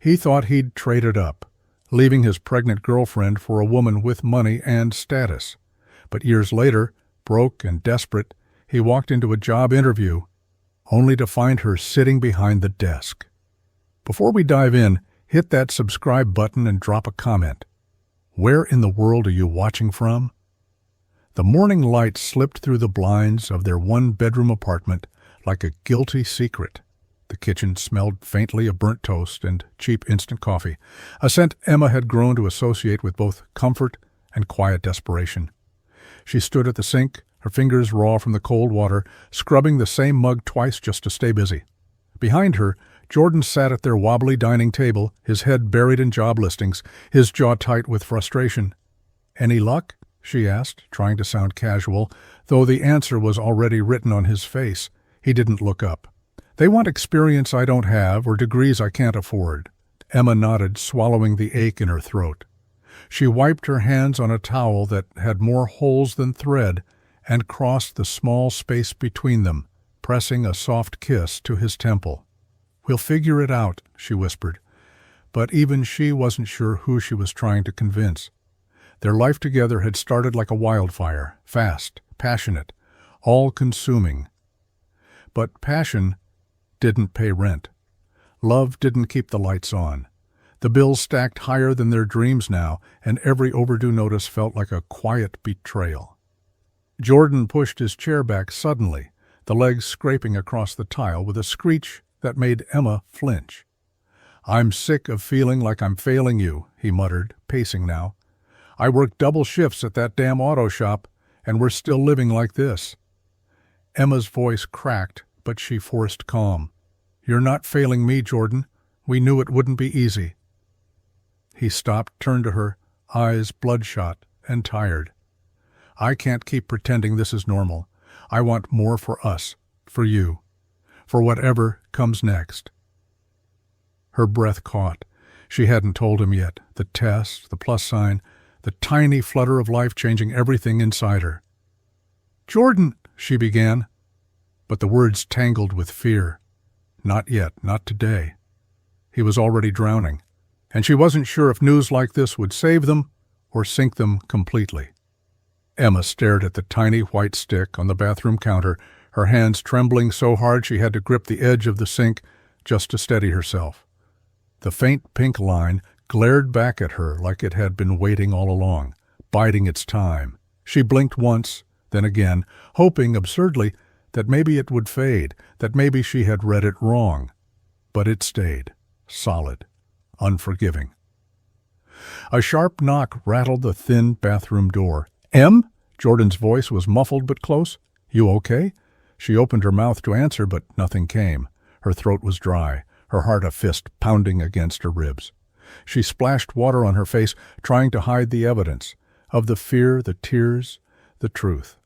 He thought he'd traded up, leaving his pregnant girlfriend for a woman with money and status. But years later, broke and desperate, he walked into a job interview, only to find her sitting behind the desk. Before we dive in, hit that subscribe button and drop a comment. Where in the world are you watching from? The morning light slipped through the blinds of their one-bedroom apartment like a guilty secret. The kitchen smelled faintly of burnt toast and cheap instant coffee, a scent Emma had grown to associate with both comfort and quiet desperation. She stood at the sink, her fingers raw from the cold water, scrubbing the same mug twice just to stay busy. Behind her, Jordan sat at their wobbly dining table, his head buried in job listings, his jaw tight with frustration. "Any luck?" she asked, trying to sound casual, though the answer was already written on his face. He didn't look up. "They want experience I don't have or degrees I can't afford." Emma nodded, swallowing the ache in her throat. She wiped her hands on a towel that had more holes than thread and crossed the small space between them, pressing a soft kiss to his temple. "We'll figure it out," she whispered. But even she wasn't sure who she was trying to convince. Their life together had started like a wildfire, fast, passionate, all-consuming. But passion didn't pay rent. Love didn't keep the lights on. The bills stacked higher than their dreams now, and every overdue notice felt like a quiet betrayal. Jordan pushed his chair back suddenly, the legs scraping across the tile with a screech that made Emma flinch. "I'm sick of feeling like I'm failing you," he muttered, pacing now. "I work double shifts at that damn auto shop, and we're still living like this." Emma's voice cracked, but she forced calm. "You're not failing me, Jordan. We knew it wouldn't be easy." He stopped, turned to her, eyes bloodshot and tired. "I can't keep pretending this is normal. I want more for us, for you, for whatever comes next." Her breath caught. She hadn't told him yet. The test, the plus sign, the tiny flutter of life changing everything inside her. "Jordan," she began, but the words tangled with fear. Not yet, not today. He was already drowning, and she wasn't sure if news like this would save them or sink them completely. Emma stared at the tiny white stick on the bathroom counter, her hands trembling so hard she had to grip the edge of the sink just to steady herself. The faint pink line glared back at her like it had been waiting all along, biding its time. She blinked once, then again, hoping absurdly that maybe it would fade, that maybe she had read it wrong. But it stayed, solid, unforgiving. A sharp knock rattled the thin bathroom door. "Em?" Jordan's voice was muffled but close. "You okay?" She opened her mouth to answer, but nothing came. Her throat was dry, her heart a fist pounding against her ribs. She splashed water on her face, trying to hide the evidence of the fear, the tears, the truth.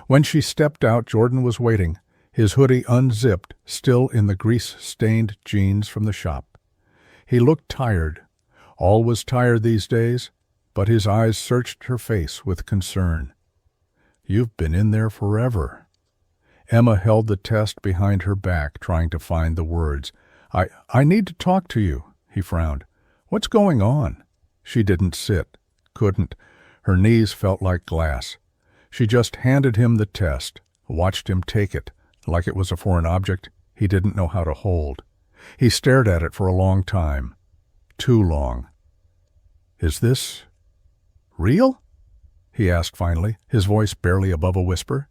When she stepped out, Jordan was waiting, his hoodie unzipped, still in the grease-stained jeans from the shop. He looked tired. All was tired these days, but his eyes searched her face with concern. "You've been in there forever." Emma held the test behind her back, trying to find the words. I need to talk to you," he frowned. "What's going on?" She didn't sit, couldn't. Her knees felt like glass. She just handed him the test, watched him take it, like it was a foreign object he didn't know how to hold. He stared at it for a long time. Too long. "Is this real?" he asked finally, his voice barely above a whisper.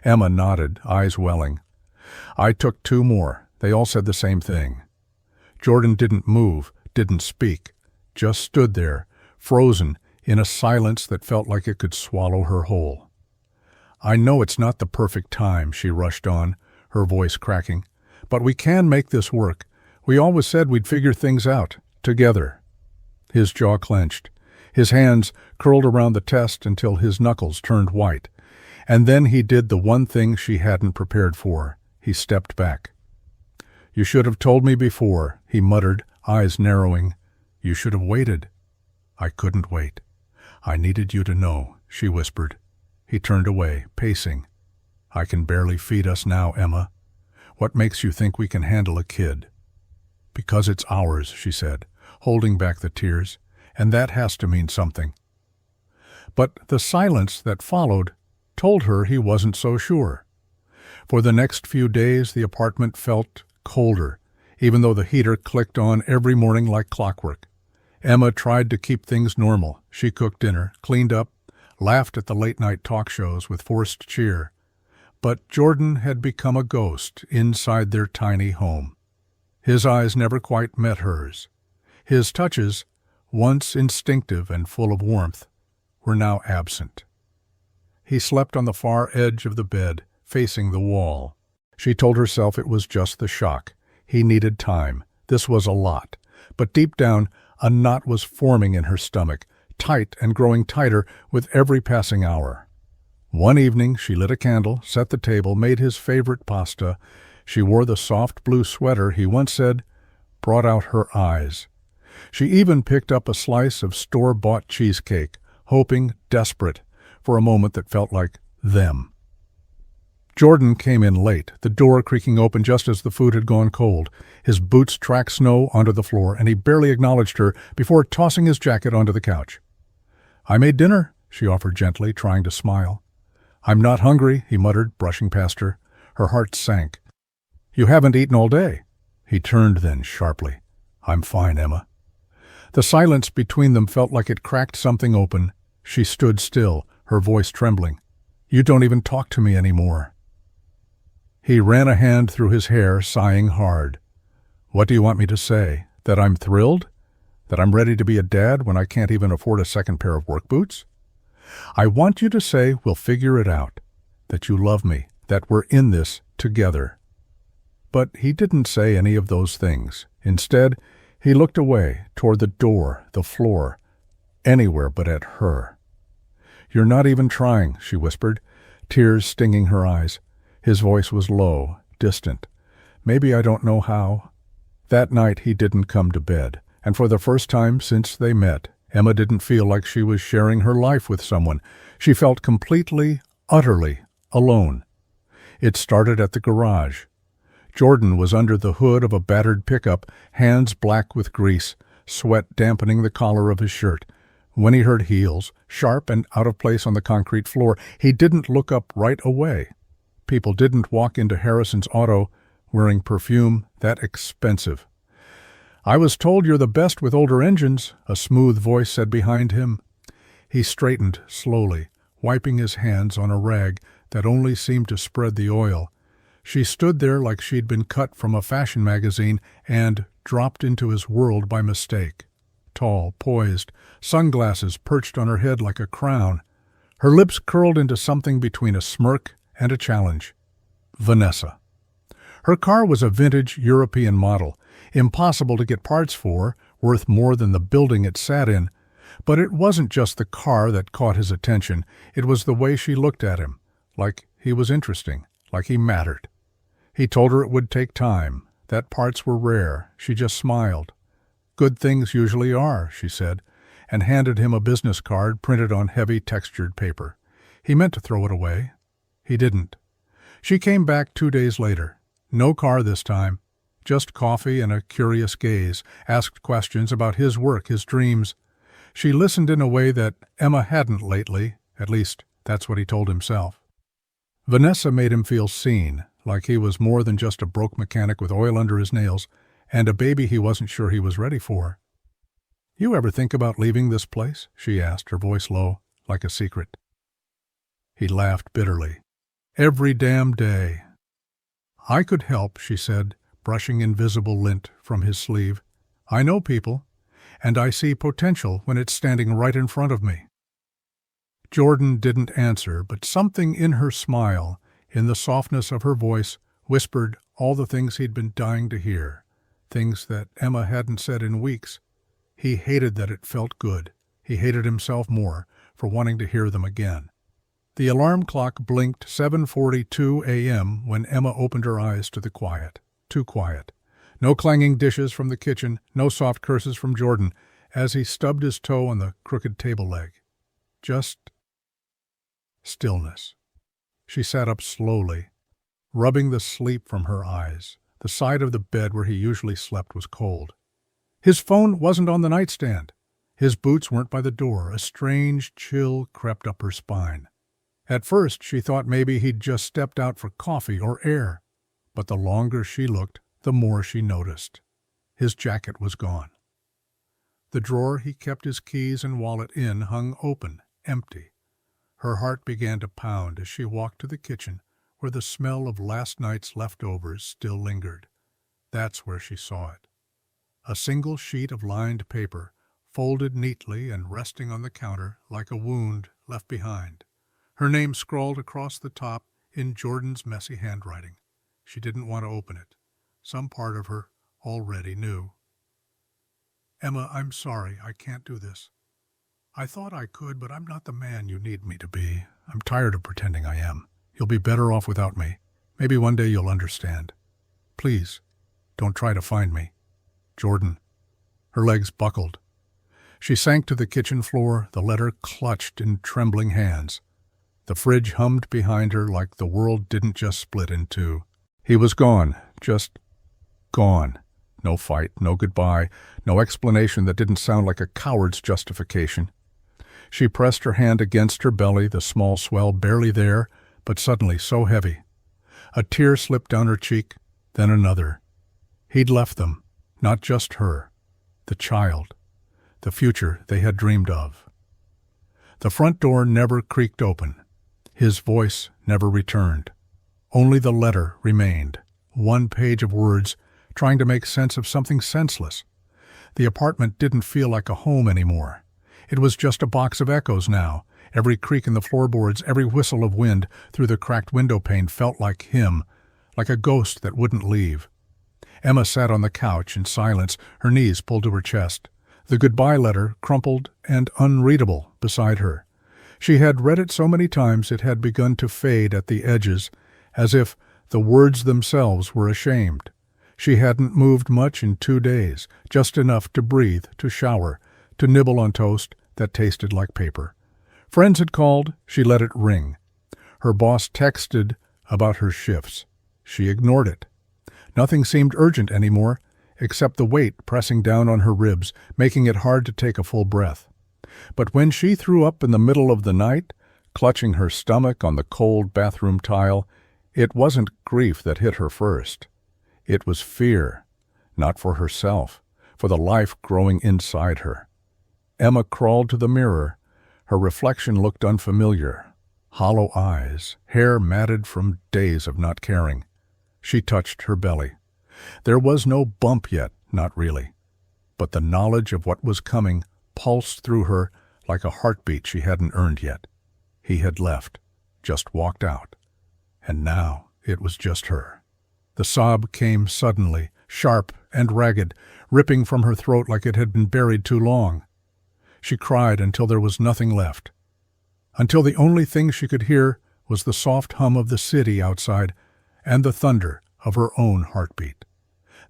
Emma nodded, eyes welling. "I took 2 more. They all said the same thing." Jordan didn't move, didn't speak, just stood there, frozen, in a silence that felt like it could swallow her whole. "I know it's not the perfect time," she rushed on, her voice cracking, "but we can make this work. We always said we'd figure things out, together." His jaw clenched. His hands curled around the test until his knuckles turned white. And then he did the one thing she hadn't prepared for. He stepped back. "You should have told me before," he muttered, eyes narrowing. "You should have waited." "I couldn't wait. I needed you to know," she whispered. He turned away, pacing. "I can barely feed us now, Emma. What makes you think we can handle a kid?" Because it's ours, she said, holding back the tears, and that has to mean something. But the silence that followed told her he wasn't so sure. For the next few days the apartment felt colder, even though the heater clicked on every morning like clockwork. Emma tried to keep things normal. She cooked dinner, cleaned up, laughed at the late-night talk shows with forced cheer. But Jordan had become a ghost inside their tiny home. His eyes never quite met hers. His touches, once instinctive and full of warmth, were now absent. He slept on the far edge of the bed, facing the wall. She told herself it was just the shock. He needed time. This was a lot. But deep down, a knot was forming in her stomach, tight and growing tighter with every passing hour. One evening, she lit a candle, set the table, made his favorite pasta. She wore the soft blue sweater he once said brought out her eyes. She even picked up a slice of store-bought cheesecake, hoping, desperate, for a moment that felt like them. Jordan came in late, the door creaking open just as the food had gone cold. His boots tracked snow onto the floor, and he barely acknowledged her before tossing his jacket onto the couch. "I made dinner," she offered gently, trying to smile. "I'm not hungry," he muttered, brushing past her. Her heart sank. "You haven't eaten all day." He turned then sharply. "I'm fine, Emma." The silence between them felt like it cracked something open. She stood still, her voice trembling. "You don't even talk to me anymore." He ran a hand through his hair, sighing hard. "What do you want me to say? That I'm thrilled? That I'm ready to be a dad when I can't even afford a second pair of work boots? I want you to say we'll figure it out, that you love me, that we're in this together." But he didn't say any of those things. Instead, he looked away, toward the door, the floor, anywhere but at her. "You're not even trying," she whispered, tears stinging her eyes. His voice was low, distant. "Maybe I don't know how." That night he didn't come to bed, and for the first time since they met, Emma didn't feel like she was sharing her life with someone. She felt completely, utterly alone. It started at the garage. Jordan was under the hood of a battered pickup, hands black with grease, sweat dampening the collar of his shirt. When he heard heels, sharp and out of place on the concrete floor, he didn't look up right away. People didn't walk into Harrison's auto wearing perfume that expensive. "I was told you're the best with older engines," a smooth voice said behind him. He straightened slowly, wiping his hands on a rag that only seemed to spread the oil. She stood there like she'd been cut from a fashion magazine and dropped into his world by mistake. Tall, poised, sunglasses perched on her head like a crown. Her lips curled into something between a smirk and a challenge. Vanessa. Her car was a vintage European model, impossible to get parts for, worth more than the building it sat in. But it wasn't just the car that caught his attention. It was the way she looked at him, like he was interesting, like he mattered. He told her it would take time, that parts were rare. She just smiled. "Good things usually are," she said, and handed him a business card printed on heavy textured paper. He meant to throw it away. He didn't. She came back 2 days later. No car this time. Just coffee and a curious gaze, asked questions about his work, his dreams. She listened in a way that Emma hadn't lately, at least that's what he told himself. Vanessa made him feel seen, like he was more than just a broke mechanic with oil under his nails, and a baby he wasn't sure he was ready for. "You ever think about leaving this place?" she asked, her voice low, like a secret. He laughed bitterly. "Every damn day." "I could help," she said, brushing invisible lint from his sleeve. "I know people, and I see potential when it's standing right in front of me." Jordan didn't answer, but something in her smile, in the softness of her voice, whispered all the things he'd been dying to hear, things that Emma hadn't said in weeks. He hated that it felt good. He hated himself more for wanting to hear them again. The alarm clock blinked 7:42 a.m. when Emma opened her eyes to the quiet. Too quiet. No clanging dishes from the kitchen, no soft curses from Jordan as he stubbed his toe on the crooked table leg. Just stillness. She sat up slowly, rubbing the sleep from her eyes. The side of the bed where he usually slept was cold. His phone wasn't on the nightstand. His boots weren't by the door. A strange chill crept up her spine. At first, she thought maybe he'd just stepped out for coffee or air. But the longer she looked, the more she noticed. His jacket was gone. The drawer he kept his keys and wallet in hung open, empty. Her heart began to pound as she walked to the kitchen, where the smell of last night's leftovers still lingered. That's where she saw it. A single sheet of lined paper, folded neatly and resting on the counter like a wound left behind. Her name scrawled across the top in Jordan's messy handwriting. She didn't want to open it. Some part of her already knew. Emma, I'm sorry, I can't do this. I thought I could, but I'm not the man you need me to be. I'm tired of pretending I am. You'll be better off without me. Maybe one day you'll understand. Please, don't try to find me. Jordan. Her legs buckled. She sank to the kitchen floor, the letter clutched in trembling hands. The fridge hummed behind her like the world didn't just split in two. He was gone, just gone. No fight, no goodbye, no explanation that didn't sound like a coward's justification. She pressed her hand against her belly, the small swell barely there, but suddenly so heavy. A tear slipped down her cheek, then another. He'd left them, not just her, the child, the future they had dreamed of. The front door never creaked open. His voice never returned. Only the letter remained, one page of words trying to make sense of something senseless. The apartment didn't feel like a home anymore. It was just a box of echoes now. Every creak in the floorboards, every whistle of wind through the cracked window pane felt like him, like a ghost that wouldn't leave. Emma sat on the couch in silence, her knees pulled to her chest. The goodbye letter, crumpled and unreadable, beside her. She had read it so many times it had begun to fade at the edges, as if the words themselves were ashamed. She hadn't moved much in 2 days, just enough to breathe, to shower, to nibble on toast that tasted like paper. Friends had called, she let it ring. Her boss texted about her shifts. She ignored it. Nothing seemed urgent anymore, except the weight pressing down on her ribs, making it hard to take a full breath. But when she threw up in the middle of the night, clutching her stomach on the cold bathroom tile, it wasn't grief that hit her first. It was fear, not for herself, for the life growing inside her. Emma crawled to the mirror. Her reflection looked unfamiliar. Hollow eyes, hair matted from days of not caring. She touched her belly. There was no bump yet, not really. But the knowledge of what was coming pulsed through her like a heartbeat she hadn't earned yet. He had left, just walked out. And now it was just her. The sob came suddenly, sharp and ragged, ripping from her throat like it had been buried too long. She cried until there was nothing left, until the only thing she could hear was the soft hum of the city outside and the thunder of her own heartbeat.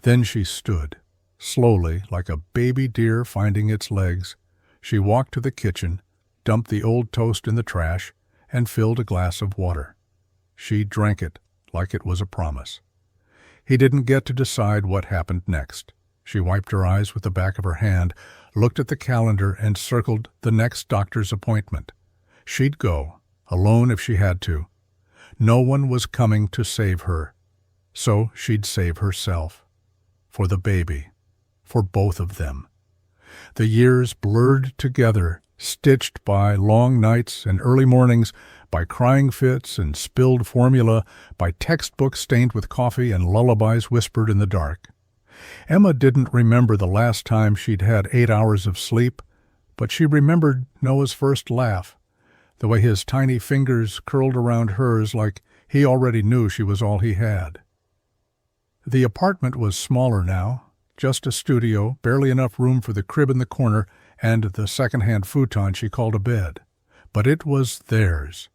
Then she stood, slowly, like a baby deer finding its legs. She walked to the kitchen, dumped the old toast in the trash, and filled a glass of water. She drank it like it was a promise. He didn't get to decide what happened next. She wiped her eyes with the back of her hand, looked at the calendar, and circled the next doctor's appointment. She'd go, alone if she had to. No one was coming to save her, so she'd save herself. For the baby. For both of them. The years blurred together, stitched by long nights and early mornings, by crying fits and spilled formula, by textbooks stained with coffee and lullabies whispered in the dark. Emma didn't remember the last time she'd had 8 hours of sleep, but she remembered Noah's first laugh, the way his tiny fingers curled around hers like he already knew she was all he had. The apartment was smaller now, just a studio, barely enough room for the crib in the corner and the second-hand futon she called a bed. But it was theirs.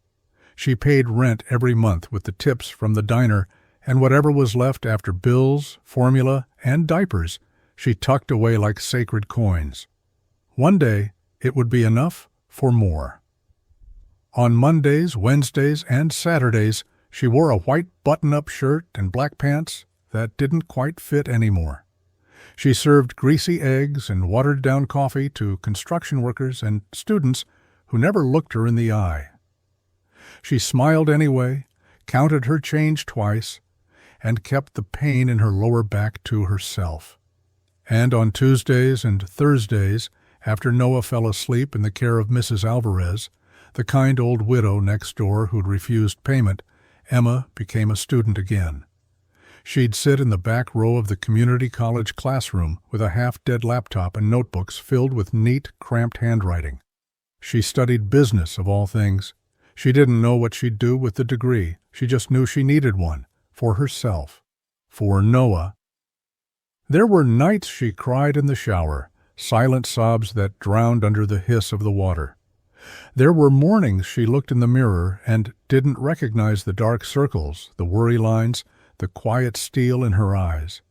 She paid rent every month with the tips from the diner, and whatever was left after bills, formula, and diapers, she tucked away like sacred coins. One day, it would be enough for more. On Mondays, Wednesdays, and Saturdays, she wore a white button-up shirt and black pants that didn't quite fit anymore. She served greasy eggs and watered-down coffee to construction workers and students who never looked her in the eye. She smiled anyway, counted her change twice, and kept the pain in her lower back to herself. And on Tuesdays and Thursdays, after Noah fell asleep in the care of Mrs. Alvarez, the kind old widow next door who'd refused payment, Emma became a student again. She'd sit in the back row of the community college classroom with a half-dead laptop and notebooks filled with neat, cramped handwriting. She studied business, of all things. She didn't know what she'd do with the degree. She just knew she needed one, for herself, for Noah. There were nights she cried in the shower, silent sobs that drowned under the hiss of the water. There were mornings she looked in the mirror and didn't recognize the dark circles, the worry lines, the quiet steel in her eyes.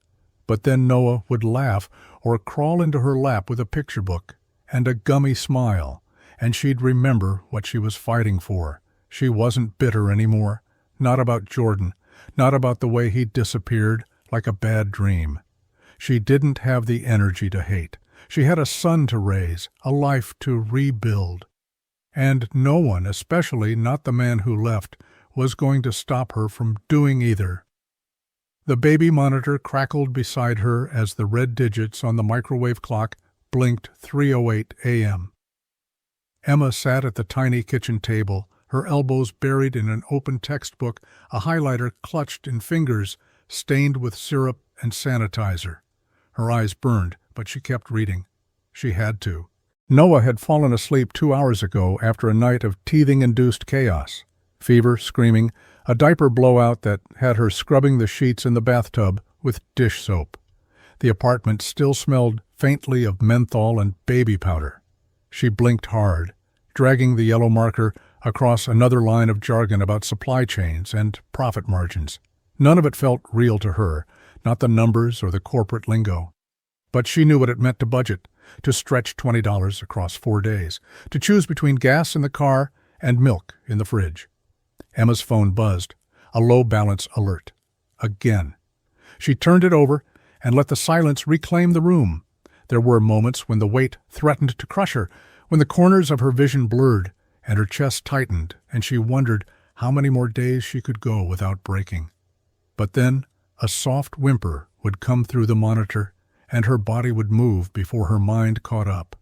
But then Noah would laugh or crawl into her lap with a picture book and a gummy smile, and she'd remember what she was fighting for. She wasn't bitter anymore, not about Jordan, not about the way he'd disappeared like a bad dream. She didn't have the energy to hate. She had a son to raise, a life to rebuild. And no one, especially not the man who left, was going to stop her from doing either. The baby monitor crackled beside her as the red digits on the microwave clock blinked 3:08 a.m. Emma sat at the tiny kitchen table, her elbows buried in an open textbook, a highlighter clutched in fingers stained with syrup and sanitizer. Her eyes burned, but she kept reading. She had to. Noah had fallen asleep 2 hours ago after a night of teething-induced chaos. Fever, screaming, a diaper blowout that had her scrubbing the sheets in the bathtub with dish soap. The apartment still smelled faintly of menthol and baby powder. She blinked hard, dragging the yellow marker across another line of jargon about supply chains and profit margins. None of it felt real to her, not the numbers or the corporate lingo. But she knew what it meant to budget, to stretch $20 across 4 days, to choose between gas in the car and milk in the fridge. Emma's phone buzzed, a low-balance alert. Again. She turned it over and let the silence reclaim the room. There were moments when the weight threatened to crush her, when the corners of her vision blurred and her chest tightened, and she wondered how many more days she could go without breaking. But then a soft whimper would come through the monitor, and her body would move before her mind caught up.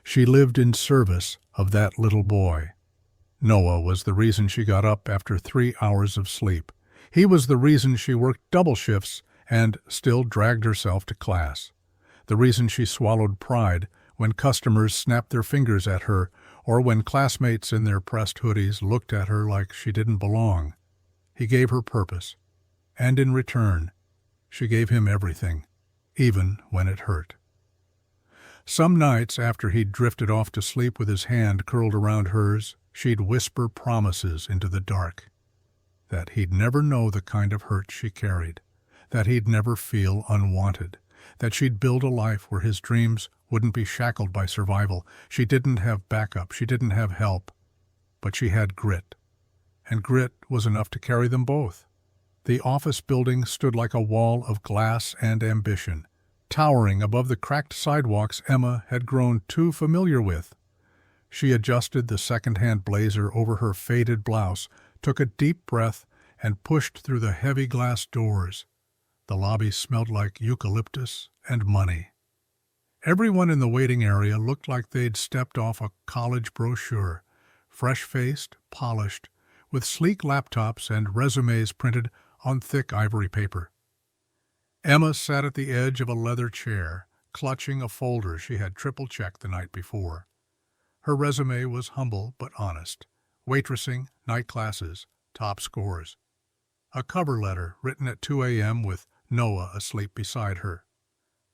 She lived in service of that little boy. Noah was the reason she got up after 3 hours of sleep. He was the reason she worked double shifts and still dragged herself to class. The reason she swallowed pride when customers snapped their fingers at her or when classmates in their pressed hoodies looked at her like she didn't belong. He gave her purpose, and in return, she gave him everything, even when it hurt. Some nights after he'd drifted off to sleep with his hand curled around hers, she'd whisper promises into the dark. That he'd never know the kind of hurt she carried, that he'd never feel unwanted, that she'd build a life where his dreams wouldn't be shackled by survival. She didn't have backup, she didn't have help, but she had grit, and grit was enough to carry them both. The office building stood like a wall of glass and ambition, towering above the cracked sidewalks Emma had grown too familiar with. She adjusted the second-hand blazer over her faded blouse, took a deep breath, and pushed through the heavy glass doors. The lobby smelled like eucalyptus and money. Everyone in the waiting area looked like they'd stepped off a college brochure, fresh-faced, polished, with sleek laptops and resumes printed on thick ivory paper. Emma sat at the edge of a leather chair, clutching a folder she had triple-checked the night before. Her resume was humble but honest. Waitressing, night classes, top scores. A cover letter written at 2 a.m. with Noah asleep beside her.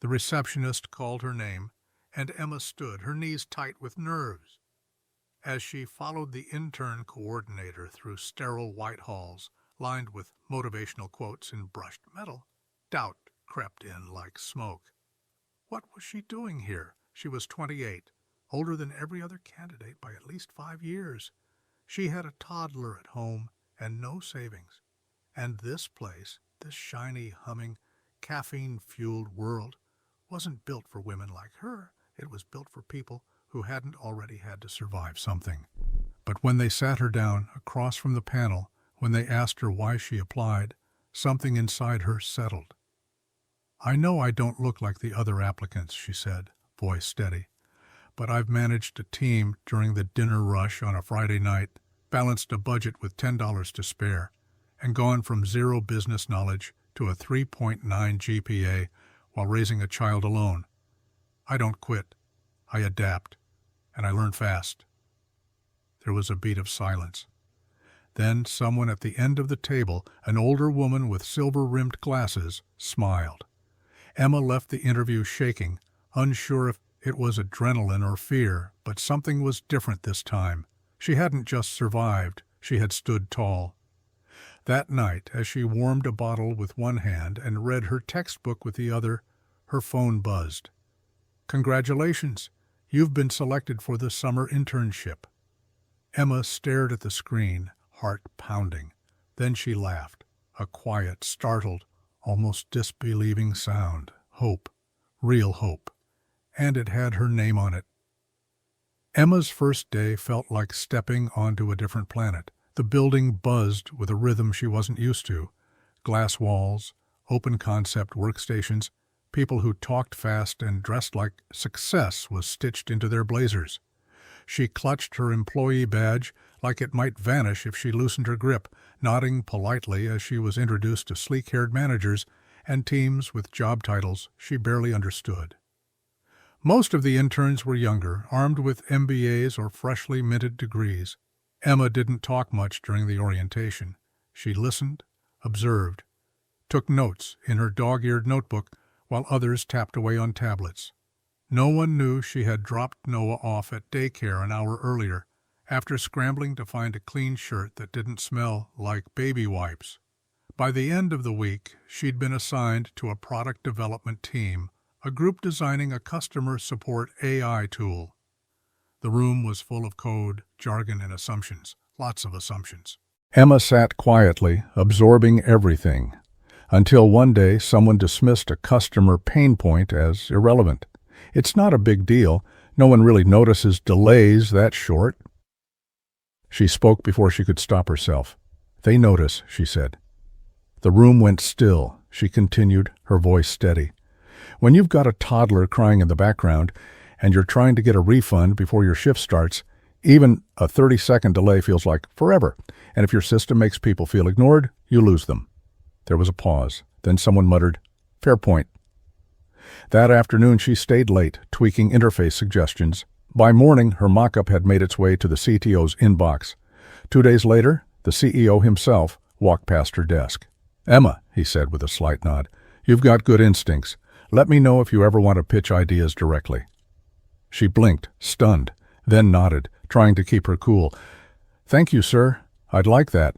The receptionist called her name, and Emma stood, her knees tight with nerves. As she followed the intern coordinator through sterile white halls, lined with motivational quotes in brushed metal, doubt crept in like smoke. What was she doing here? She was 28, older than every other candidate by at least 5 years. She had a toddler at home and no savings. And this place, This shiny, humming, caffeine-fueled world wasn't built for women like her. It was built for people who hadn't already had to survive something. But when they sat her down across from the panel, when they asked her why she applied, something inside her settled. "I know I don't look like the other applicants," she said, voice steady, "but I've managed a team during the dinner rush on a Friday night, balanced a budget with $10 to spare, and gone from zero business knowledge to a 3.9 GPA while raising a child alone. I don't quit. I adapt, and I learn fast." There was a beat of silence. Then someone at the end of the table, an older woman with silver-rimmed glasses, smiled. Emma left the interview shaking, unsure if it was adrenaline or fear, but something was different this time. She hadn't just survived, she had stood tall. That night, as she warmed a bottle with one hand and read her textbook with the other, her phone buzzed. "Congratulations! You've been selected for the summer internship." Emma stared at the screen, heart pounding. Then she laughed, a quiet, startled, almost disbelieving sound. Hope. Real hope. And it had her name on it. Emma's first day felt like stepping onto a different planet. The building buzzed with a rhythm she wasn't used to. Glass walls, open-concept workstations, people who talked fast and dressed like success was stitched into their blazers. She clutched her employee badge like it might vanish if she loosened her grip, nodding politely as she was introduced to sleek-haired managers and teams with job titles she barely understood. Most of the interns were younger, armed with MBAs or freshly minted degrees. Emma didn't talk much during the orientation. She listened, observed, took notes in her dog-eared notebook while others tapped away on tablets. No one knew she had dropped Noah off at daycare an hour earlier, after scrambling to find a clean shirt that didn't smell like baby wipes. By the end of the week, she'd been assigned to a product development team, a group designing a customer support AI tool. The room was full of code, jargon, and assumptions, lots of assumptions. Emma sat quietly, absorbing everything, until one day someone dismissed a customer pain point as irrelevant. It's not a big deal. No one really notices delays that short. She spoke before she could stop herself. "They notice," she said. The room went still. She continued, her voice steady. "When you've got a toddler crying in the background and you're trying to get a refund before your shift starts, even a 30-second delay feels like forever. And if your system makes people feel ignored, you lose them." There was a pause. Then someone muttered, "Fair point." That afternoon she stayed late, tweaking interface suggestions. By morning, her mock-up had made its way to the CTO's inbox. 2 days later, the CEO himself walked past her desk. "Emma," he said with a slight nod, "you've got good instincts. Let me know if you ever want to pitch ideas directly." She blinked, stunned, then nodded, trying to keep her cool. "Thank you, sir. I'd like that."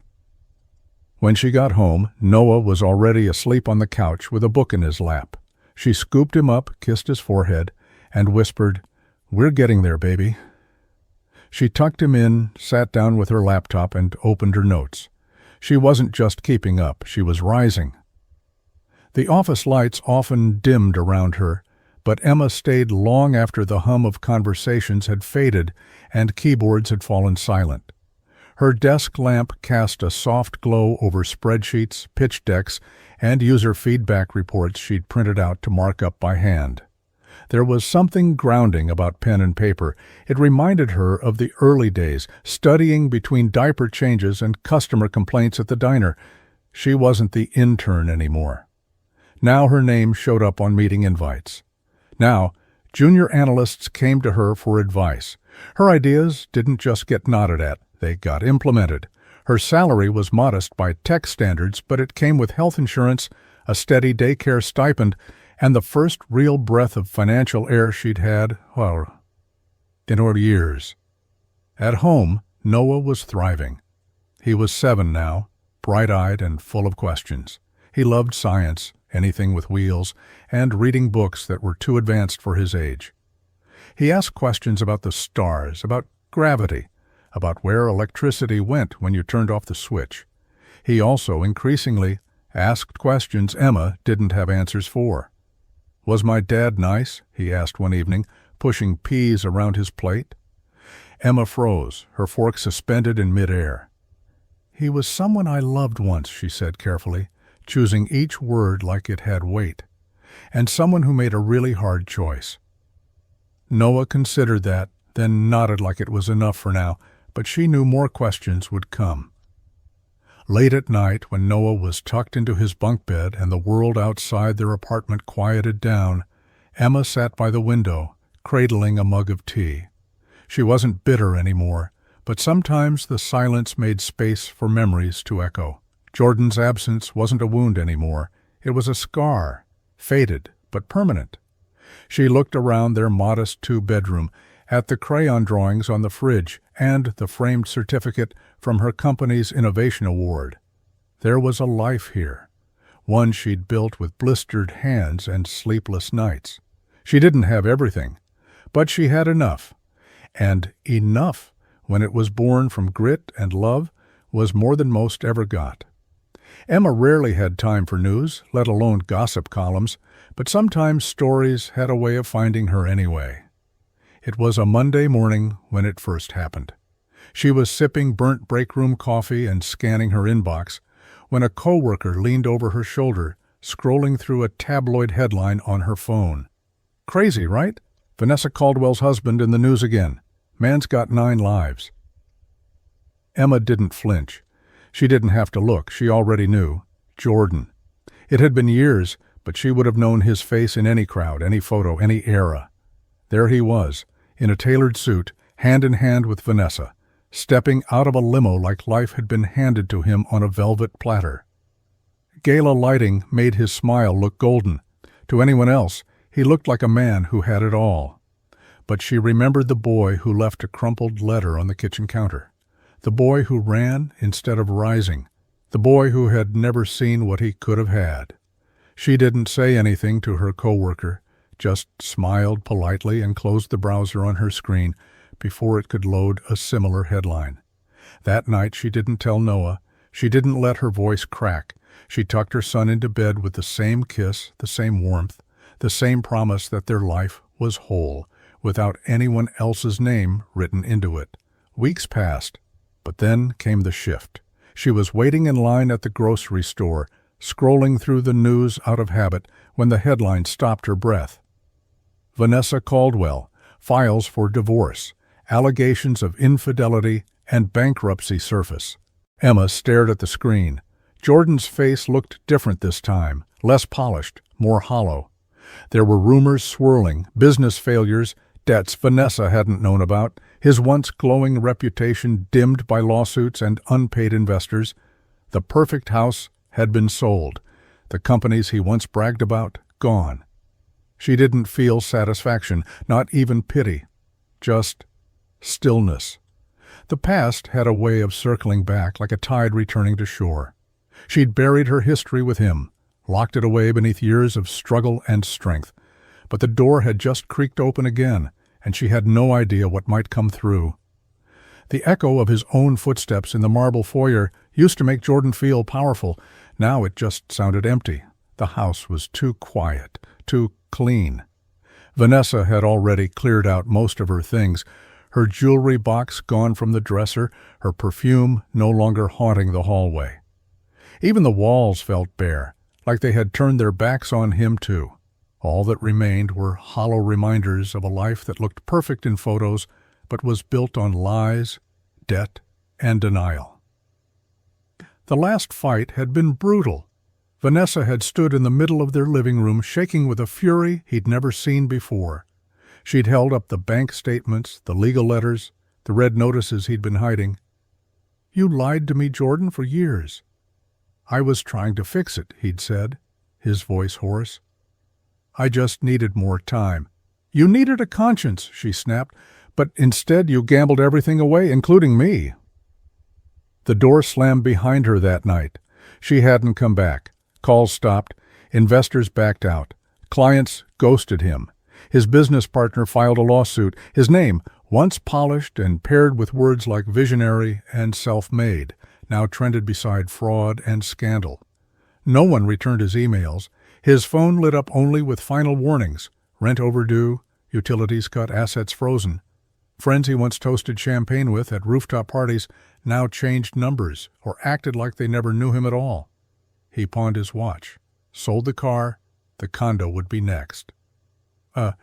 When she got home, Noah was already asleep on the couch with a book in his lap. She scooped him up, kissed his forehead, and whispered, "We're getting there, baby." She tucked him in, sat down with her laptop, and opened her notes. She wasn't just keeping up, she was rising. The office lights often dimmed around her, but Emma stayed long after the hum of conversations had faded and keyboards had fallen silent. Her desk lamp cast a soft glow over spreadsheets, pitch decks, and user feedback reports she'd printed out to mark up by hand. There was something grounding about pen and paper. It reminded her of the early days, studying between diaper changes and customer complaints at the diner. She wasn't the intern anymore. Now her name showed up on meeting invites. Now, junior analysts came to her for advice. Her ideas didn't just get nodded at, they got implemented. Her salary was modest by tech standards, but it came with health insurance, a steady daycare stipend, and the first real breath of financial air she'd had, in years. At home, Noah was thriving. He was 7 now, bright-eyed and full of questions. He loved science, anything with wheels, and reading books that were too advanced for his age. He asked questions about the stars, about gravity, about where electricity went when you turned off the switch. He also, increasingly, Asked questions Emma didn't have answers for. "Was my dad nice?" he asked one evening, pushing peas around his plate. Emma froze, her fork suspended in midair. "He was someone I loved once," she said carefully, choosing each word like it had weight, "and someone who made a really hard choice." Noah considered that, then nodded like it was enough for now, but she knew more questions would come. Late at night, when Noah was tucked into his bunk bed and the world outside their apartment quieted down, Emma sat by the window, cradling a mug of tea. She wasn't bitter anymore, but sometimes the silence made space for memories to echo. Jordan's absence wasn't a wound anymore. It was a scar, faded but permanent. She looked around their modest two-bedroom, at the crayon drawings on the fridge and the framed certificate from her company's Innovation Award. There was a life here, one she'd built with blistered hands and sleepless nights. She didn't have everything, but she had enough. And enough, when it was born from grit and love, was more than most ever got. Emma rarely had time for news, let alone gossip columns, but sometimes stories had a way of finding her anyway. It was a Monday morning when it first happened. She was sipping burnt break-room coffee and scanning her inbox when a coworker leaned over her shoulder, scrolling through a tabloid headline on her phone. "Crazy, right? Vanessa Caldwell's husband in the news again. Man's got 9 lives." Emma didn't flinch. She didn't have to look. She already knew. Jordan. It had been years, but she would have known his face in any crowd, any photo, any era. There he was, in a tailored suit, hand in hand with Vanessa, stepping out of a limo like life had been handed to him on a velvet platter. Gala lighting made his smile look golden. To anyone else, he looked like a man who had it all. But she remembered the boy who left a crumpled letter on the kitchen counter, the boy who ran instead of rising, the boy who had never seen what he could have had. She didn't say anything to her coworker, just smiled politely and closed the browser on her screen before it could load a similar headline. That night she didn't tell Noah. She didn't let her voice crack. She tucked her son into bed with the same kiss, the same warmth, the same promise that their life was whole, without anyone else's name written into it. Weeks passed, but then came the shift. She was waiting in line at the grocery store, scrolling through the news out of habit, when the headline stopped her breath. Vanessa Caldwell, files for divorce, allegations of infidelity and bankruptcy surface. Emma stared at the screen. Jordan's face looked different this time, less polished, more hollow. There were rumors swirling, business failures, debts Vanessa hadn't known about, his once glowing reputation dimmed by lawsuits and unpaid investors. The perfect house had been sold. The companies he once bragged about, gone. She didn't feel satisfaction, not even pity, just stillness. The past had a way of circling back like a tide returning to shore. She'd buried her history with him, locked it away beneath years of struggle and strength. But the door had just creaked open again, and she had no idea what might come through. The echo of his own footsteps in the marble foyer used to make Jordan feel powerful. Now it just sounded empty. The house was too quiet, too clean. Vanessa had already cleared out most of her things, her jewelry box gone from the dresser, her perfume no longer haunting the hallway. Even the walls felt bare, like they had turned their backs on him too. All that remained were hollow reminders of a life that looked perfect in photos, but was built on lies, debt, and denial. The last fight had been brutal. Vanessa had stood in the middle of their living room, shaking with a fury he'd never seen before. She'd held up the bank statements, the legal letters, the red notices he'd been hiding. "You lied to me, Jordan, for years." "I was trying to fix it," he'd said, his voice hoarse. "I just needed more time." "You needed a conscience," she snapped, "but instead you gambled everything away, including me." The door slammed behind her that night. She hadn't come back. Calls stopped. Investors backed out. Clients ghosted him. His business partner filed a lawsuit. His name, once polished and paired with words like visionary and self-made, now trended beside fraud and scandal. No one returned his emails. His phone lit up only with final warnings: rent overdue, utilities cut, assets frozen. Friends he once toasted champagne with at rooftop parties now changed numbers or acted like they never knew him at all. He pawned his watch, sold the car. The condo would be next.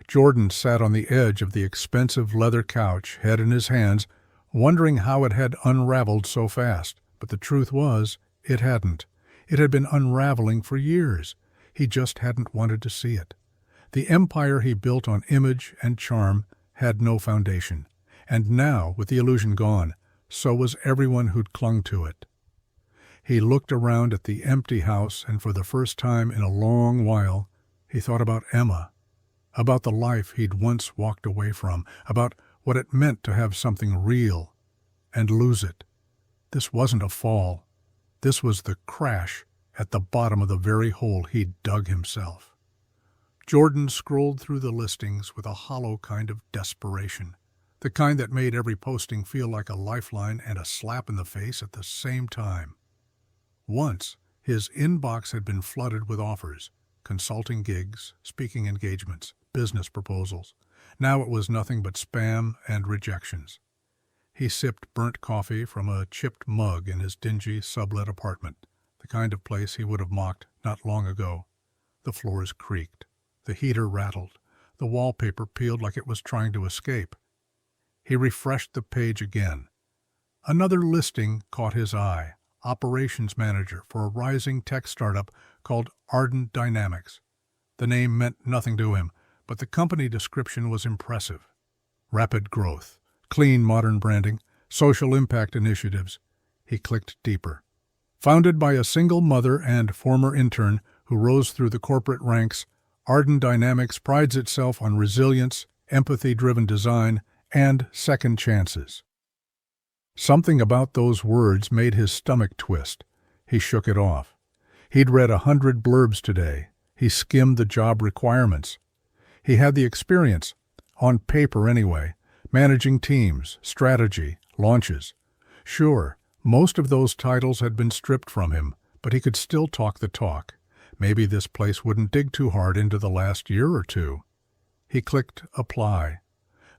Jordan sat on the edge of the expensive leather couch, head in his hands, wondering how it had unraveled so fast. But the truth was, it hadn't. It had been unraveling for years. He just hadn't wanted to see it. The empire he built on image and charm had no foundation. And now, with the illusion gone, so was everyone who'd clung to it. He looked around at the empty house, and for the first time in a long while, he thought about Emma, about the life he'd once walked away from, about what it meant to have something real and lose it. This wasn't a fall. This was the crash at the bottom of the very hole he'd dug himself. Jordan scrolled through the listings with a hollow kind of desperation, the kind that made every posting feel like a lifeline and a slap in the face at the same time. Once, his inbox had been flooded with offers, consulting gigs, speaking engagements, business proposals. Now it was nothing but spam and rejections. He sipped burnt coffee from a chipped mug in his dingy sublet apartment, the kind of place he would have mocked not long ago. The floors creaked. The heater rattled. The wallpaper peeled like it was trying to escape. He refreshed the page again. Another listing caught his eye: operations manager for a rising tech startup called Ardent Dynamics. The name meant nothing to him, but the company description was impressive. Rapid growth, clean modern branding, social impact initiatives. He clicked deeper. Founded by a single mother and former intern who rose through the corporate ranks, Ardent Dynamics prides itself on resilience, empathy-driven design, and second chances. Something about those words made his stomach twist. He shook it off. He'd read 100 blurbs today. He skimmed the job requirements. He had the experience, on paper anyway, managing teams, strategy, launches. Sure, most of those titles had been stripped from him, but he could still talk the talk. Maybe this place wouldn't dig too hard into the last year or two. He clicked apply.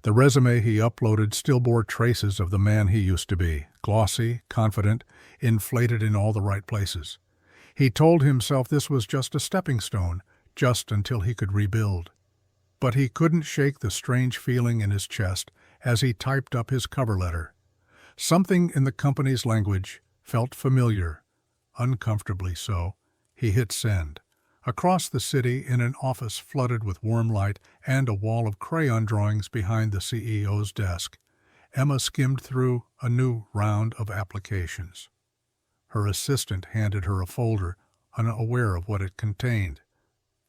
The resume he uploaded still bore traces of the man he used to be, glossy, confident, inflated in all the right places. He told himself this was just a stepping stone, just until he could rebuild. But he couldn't shake the strange feeling in his chest as he typed up his cover letter. Something in the company's language felt familiar, uncomfortably so. He hit send. Across the city, in an office flooded with warm light and a wall of crayon drawings behind the CEO's desk, Emma skimmed through a new round of applications. Her assistant handed her a folder, unaware of what it contained.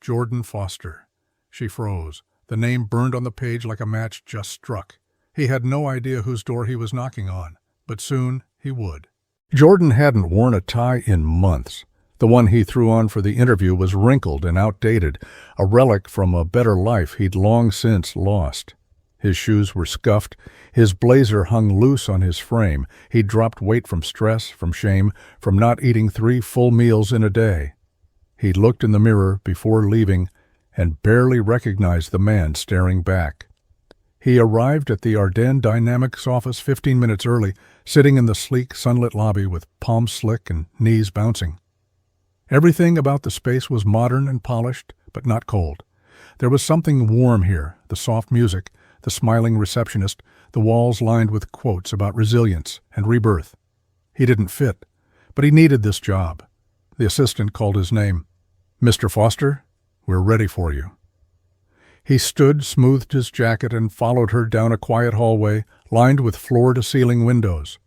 Jordan Foster. She froze. The name burned on the page like a match just struck. He had no idea whose door he was knocking on, but soon he would. Jordan hadn't worn a tie in months. The one he threw on for the interview was wrinkled and outdated, a relic from a better life he'd long since lost. His shoes were scuffed. His blazer hung loose on his frame. He'd dropped weight from stress, from shame, from not eating 3 full meals in a day. He looked in the mirror before leaving and barely recognized the man staring back. He arrived at the Ardent Dynamics office 15 minutes early, sitting in the sleek, sunlit lobby with palms slick and knees bouncing. Everything about the space was modern and polished, but not cold. There was something warm here: the soft music, the smiling receptionist, the walls lined with quotes about resilience and rebirth. He didn't fit, but he needed this job. The assistant called his name. "Mr. Foster, we're ready for you." He stood, smoothed his jacket, and followed her down a quiet hallway lined with floor-to-ceiling windows.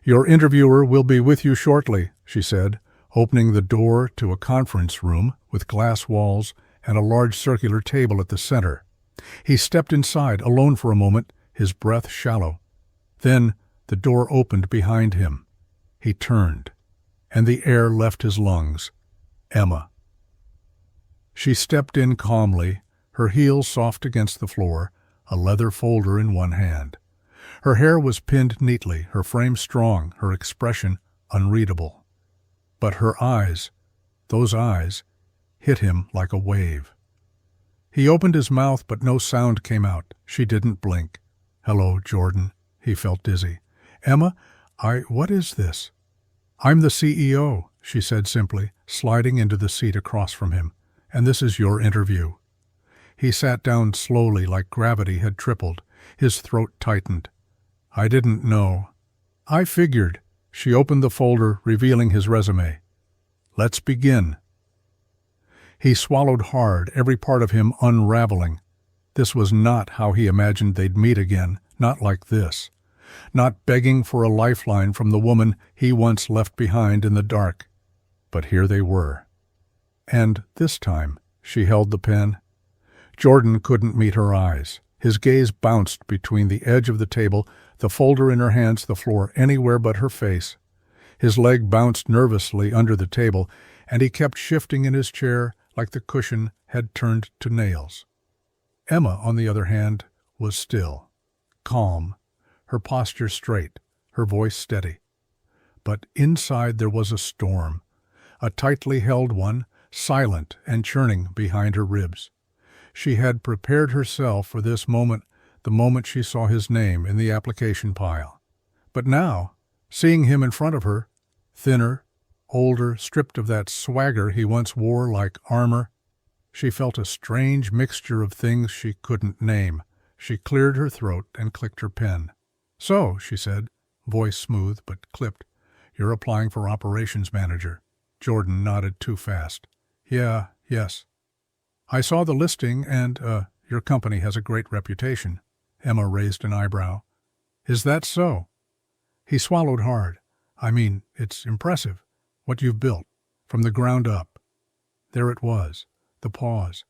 "Your interviewer will be with you shortly," she said, opening the door to a conference room with glass walls and a large circular table at the center. He stepped inside, alone for a moment, his breath shallow. Then the door opened behind him. He turned, and the air left his lungs. Emma. She stepped in calmly, her heels soft against the floor, a leather folder in one hand. Her hair was pinned neatly, her frame strong, her expression unreadable. But her eyes, Those eyes hit him like a wave. He opened his mouth, but no sound came out. She didn't blink. "Hello, Jordan." He felt dizzy. "Emma, what is this?" "I'm the CEO," she said simply, sliding into the seat across from him. "And this is your interview." He sat down slowly, like gravity had tripled. His throat tightened. "I didn't know." "I figured." She opened the folder, revealing his resume. "Let's begin." He swallowed hard, every part of him unraveling. This was not how he imagined they'd meet again, not like this. Not begging for a lifeline from the woman he once left behind in the dark. But here they were. And this time, she held the pen. Jordan couldn't meet her eyes. His gaze bounced between the edge of the table, the folder in her hands, the floor, anywhere but her face. His leg bounced nervously under the table, and he kept shifting in his chair like the cushion had turned to nails. Emma, on the other hand, was still, calm, her posture straight, her voice steady. But inside there was a storm, a tightly held one, silent and churning behind her ribs. She had prepared herself for this moment the moment she saw his name in the application pile. But now, seeing him in front of her, thinner, older, stripped of that swagger he once wore like armor, she felt a strange mixture of things she couldn't name. She cleared her throat and clicked her pen. "So," she said, voice smooth but clipped, "you're applying for operations manager." Jordan nodded too fast. Yes. "I saw the listing and, your company has a great reputation." Emma raised an eyebrow. "Is that so?" He swallowed hard. "I mean, it's impressive, what you've built, from the ground up." There it was, the pause,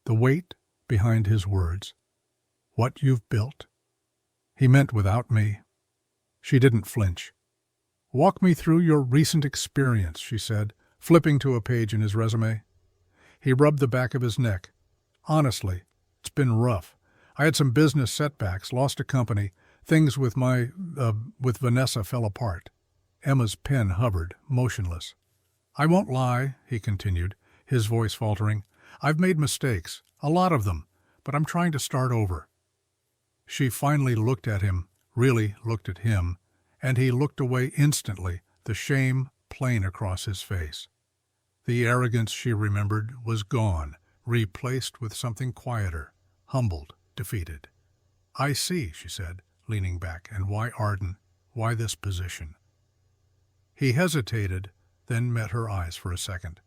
the weight behind his words. "What you've built?" He meant without me. She didn't flinch. "Walk me through your recent experience," she said, flipping to a page in his resume. He rubbed the back of his neck. "Honestly, it's been rough. I had some business setbacks, lost a company, things with with Vanessa fell apart." Emma's pen hovered, motionless. "I won't lie," he continued, his voice faltering. "I've made mistakes, a lot of them, but I'm trying to start over." She finally looked at him, really looked at him, and he looked away instantly, the shame plain across his face. The arrogance she remembered was gone, replaced with something quieter, humbled, defeated. "I see," she said, leaning back. "And why Arden? Why this position?" He hesitated, then met her eyes for a second.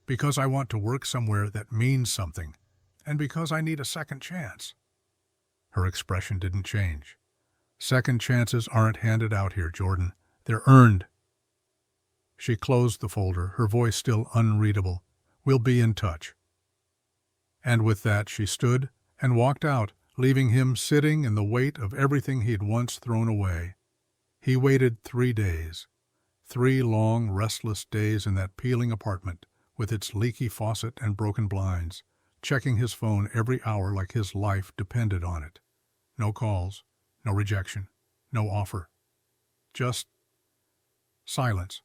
"Because I want to work somewhere that means something, and because I need a second chance." Her expression didn't change. "Second chances aren't handed out here, Jordan. They're earned." She closed the folder, her voice still unreadable. "We'll be in touch." And with that she stood and walked out, leaving him sitting in the weight of everything he'd once thrown away. He waited 3 days. 3 long, restless days in that peeling apartment, with its leaky faucet and broken blinds, checking his phone every hour like his life depended on it. No calls, no rejection, no offer. Just silence.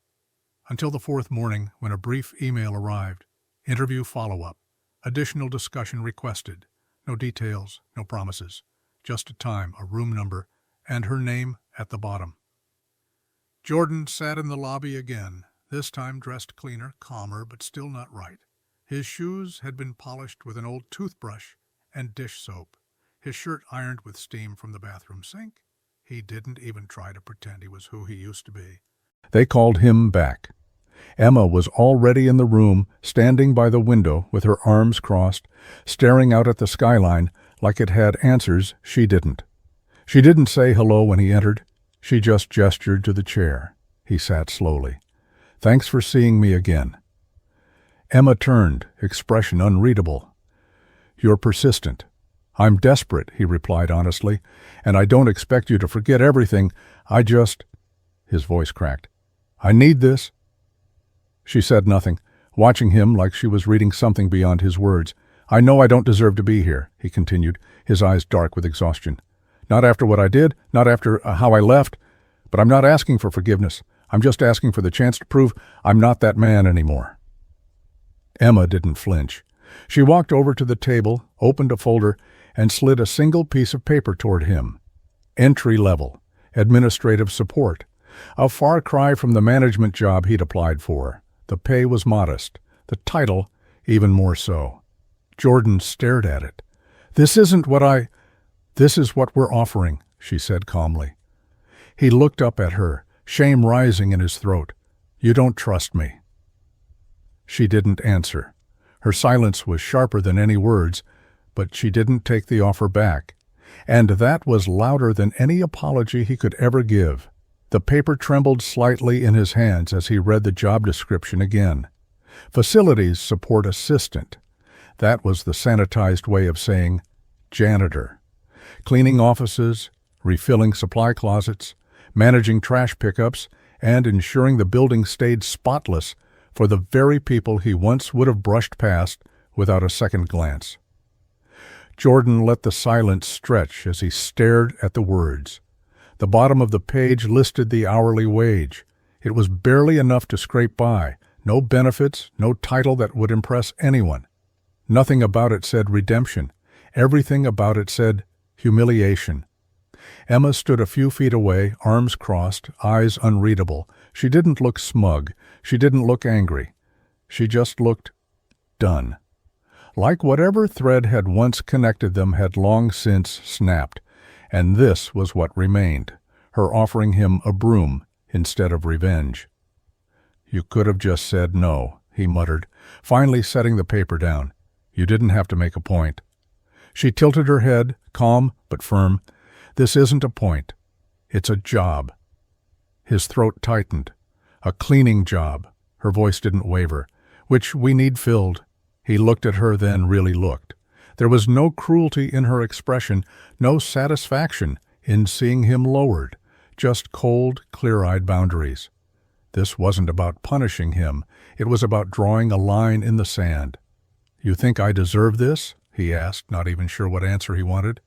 Until the 4th morning, when a brief email arrived. Interview follow-up. Additional discussion requested. No details, no promises. Just a time, a room number, and her name at the bottom. Jordan sat in the lobby again, this time dressed cleaner, calmer, but still not right. His shoes had been polished with an old toothbrush and dish soap. His shirt ironed with steam from the bathroom sink. He didn't even try to pretend he was who he used to be. They called him back. Emma was already in the room, standing by the window with her arms crossed, staring out at the skyline like it had answers she didn't. She didn't say hello when he entered. She just gestured to the chair. He sat slowly. "Thanks for seeing me again." Emma turned, expression unreadable. "You're persistent." "I'm desperate," he replied honestly, "and I don't expect you to forget everything. I just—" His voice cracked. "I need this." She said nothing, watching him like she was reading something beyond his words. "I know I don't deserve to be here," he continued, his eyes dark with exhaustion. "Not after what I did, not after how I left, but I'm not asking for forgiveness. I'm just asking for the chance to prove I'm not that man anymore." Emma didn't flinch. She walked over to the table, opened a folder, and slid a single piece of paper toward him. Entry level, administrative support. A far cry from the management job he'd applied for. The pay was modest. The title, even more so. Jordan stared at it. This is what we're offering, she said calmly. He looked up at her, shame rising in his throat. You don't trust me. She didn't answer. Her silence was sharper than any words, but she didn't take the offer back. And that was louder than any apology he could ever give. The paper trembled slightly in his hands as he read the job description again. Facilities support assistant. That was the sanitized way of saying janitor. Cleaning offices, refilling supply closets, managing trash pickups, and ensuring the building stayed spotless for the very people he once would have brushed past without a second glance. Jordan let the silence stretch as he stared at the words. The bottom of the page listed the hourly wage. It was barely enough to scrape by. No benefits, no title that would impress anyone. Nothing about it said redemption. Everything about it said humiliation. Emma stood a few feet away, arms crossed, eyes unreadable. She didn't look smug. She didn't look angry. She just looked done. Like whatever thread had once connected them had long since snapped, and this was what remained, her offering him a broom instead of revenge. You could have just said no, he muttered, finally setting the paper down. You didn't have to make a point. She tilted her head, calm but firm. This isn't a point. It's a job. His throat tightened. A cleaning job. Her voice didn't waver. Which we need filled. He looked at her, then really looked. There was no cruelty in her expression, no satisfaction in seeing him lowered, just cold, clear-eyed boundaries. This wasn't about punishing him. It was about drawing a line in the sand. You think I deserve this? He asked, not even sure what answer he wanted.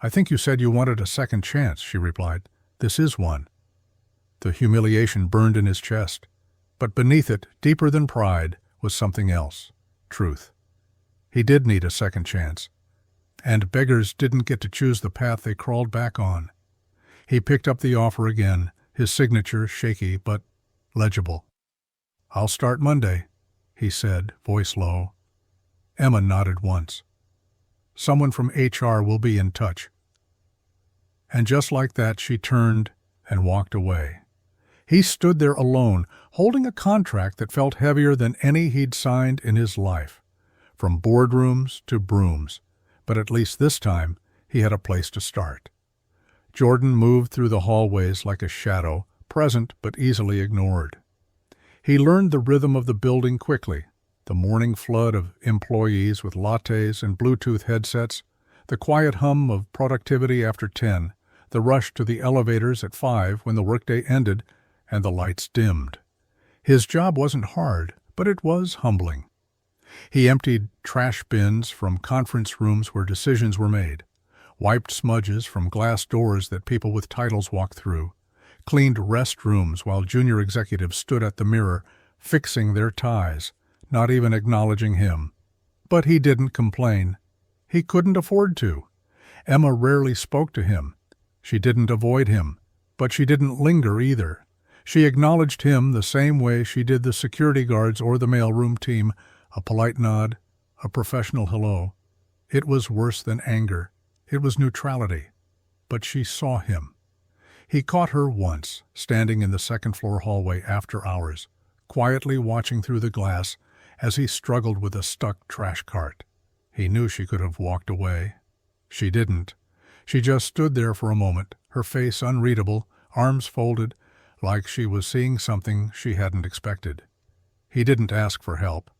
I think you said you wanted a second chance, she replied. This is one. The humiliation burned in his chest. But beneath it, deeper than pride, was something else. Truth. He did need a second chance. And beggars didn't get to choose the path they crawled back on. He picked up the offer again, his signature shaky but legible. I'll start Monday, he said, voice low. Emma nodded once. Someone from HR will be in touch. And just like that, she turned and walked away. He stood there alone, holding a contract that felt heavier than any he'd signed in his life. From boardrooms to brooms, but at least this time he had a place to start. Jordan moved through the hallways like a shadow, present but easily ignored. He learned the rhythm of the building quickly, the morning flood of employees with lattes and Bluetooth headsets, the quiet hum of productivity after 10, the rush to the elevators at 5 when the workday ended and the lights dimmed. His job wasn't hard, but it was humbling. He emptied trash bins from conference rooms where decisions were made, wiped smudges from glass doors that people with titles walked through, cleaned restrooms while junior executives stood at the mirror, fixing their ties, not even acknowledging him. But he didn't complain. He couldn't afford to. Emma rarely spoke to him. She didn't avoid him, but she didn't linger either. She acknowledged him the same way she did the security guards or the mailroom team, a polite nod, a professional hello. It was worse than anger. It was neutrality. But she saw him. He caught her once, standing in the second-floor hallway after hours, quietly watching through the glass as he struggled with a stuck trash cart. He knew she could have walked away. She didn't. She just stood there for a moment, her face unreadable, arms folded, like she was seeing something she hadn't expected. He didn't ask for help,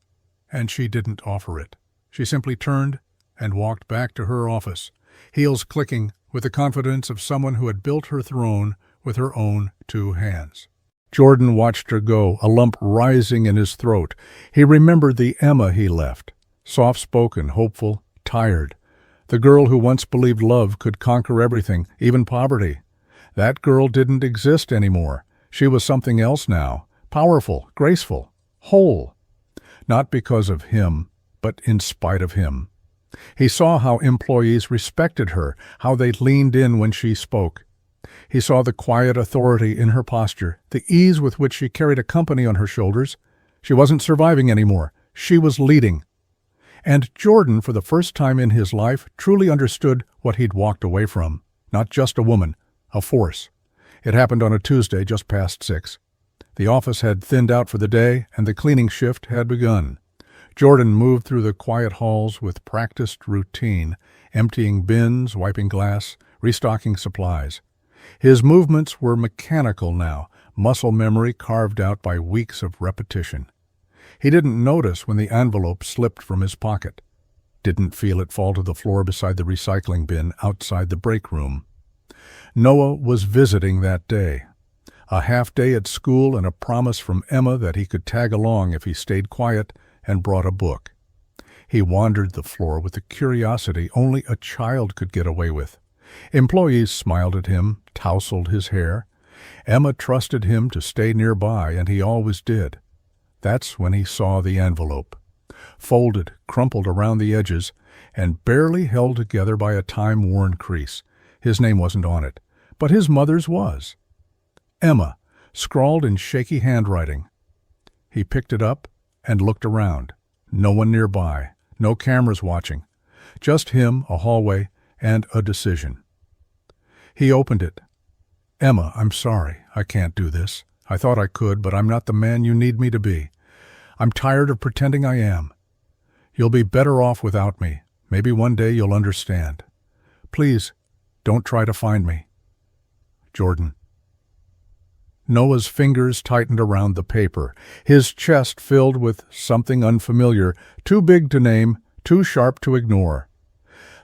and she didn't offer it. She simply turned and walked back to her office, heels clicking with the confidence of someone who had built her throne with her own 2 hands. Jordan watched her go, a lump rising in his throat. He remembered the Emma he left, soft-spoken, hopeful, tired. The girl who once believed love could conquer everything, even poverty. That girl didn't exist anymore. She was something else now, powerful, graceful, whole. not because of him, but in spite of him. He saw how employees respected her, how they leaned in when she spoke. He saw the quiet authority in her posture, the ease with which she carried a company on her shoulders. She wasn't surviving anymore. She was leading. And Jordan, for the first time in his life, truly understood what he'd walked away from. Not just a woman, a force. It happened on a Tuesday just past 6. The office had thinned out for the day, and the cleaning shift had begun. Jordan moved through the quiet halls with practiced routine, emptying bins, wiping glass, restocking supplies. His movements were mechanical now, muscle memory carved out by weeks of repetition. He didn't notice when the envelope slipped from his pocket. Didn't feel it fall to the floor beside the recycling bin outside the break room. Noah was visiting that day. A half day at school and a promise from Emma that he could tag along if he stayed quiet and brought a book. He wandered the floor with the curiosity only a child could get away with. Employees smiled at him, tousled his hair. Emma trusted him to stay nearby, and he always did. That's when he saw the envelope. Folded, crumpled around the edges, and barely held together by a time-worn crease. His name wasn't on it, but his mother's was. Emma, scrawled in shaky handwriting. He picked it up and looked around. No one nearby, no cameras watching. Just him, a hallway, and a decision. He opened it. Emma, I'm sorry. I can't do this. I thought I could, but I'm not the man you need me to be. I'm tired of pretending I am. You'll be better off without me. Maybe one day you'll understand. Please, don't try to find me. Jordan. Noah's fingers tightened around the paper, his chest filled with something unfamiliar, too big to name, too sharp to ignore.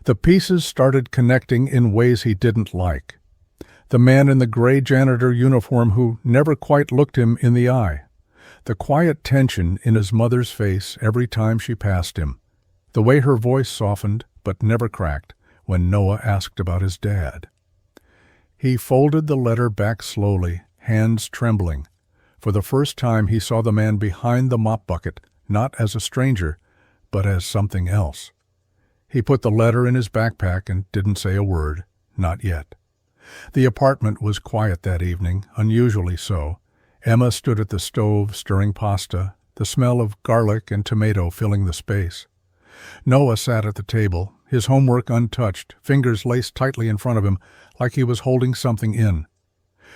The pieces started connecting in ways he didn't like. The man in the gray janitor uniform who never quite looked him in the eye. The quiet tension in his mother's face every time she passed him. The way her voice softened but never cracked when Noah asked about his dad. He folded the letter back slowly, hands trembling. For the first time he saw the man behind the mop bucket, not as a stranger, but as something else. He put the letter in his backpack and didn't say a word, not yet. The apartment was quiet that evening, unusually so. Emma stood at the stove stirring pasta, the smell of garlic and tomato filling the space. Noah sat at the table, his homework untouched, fingers laced tightly in front of him, like he was holding something in.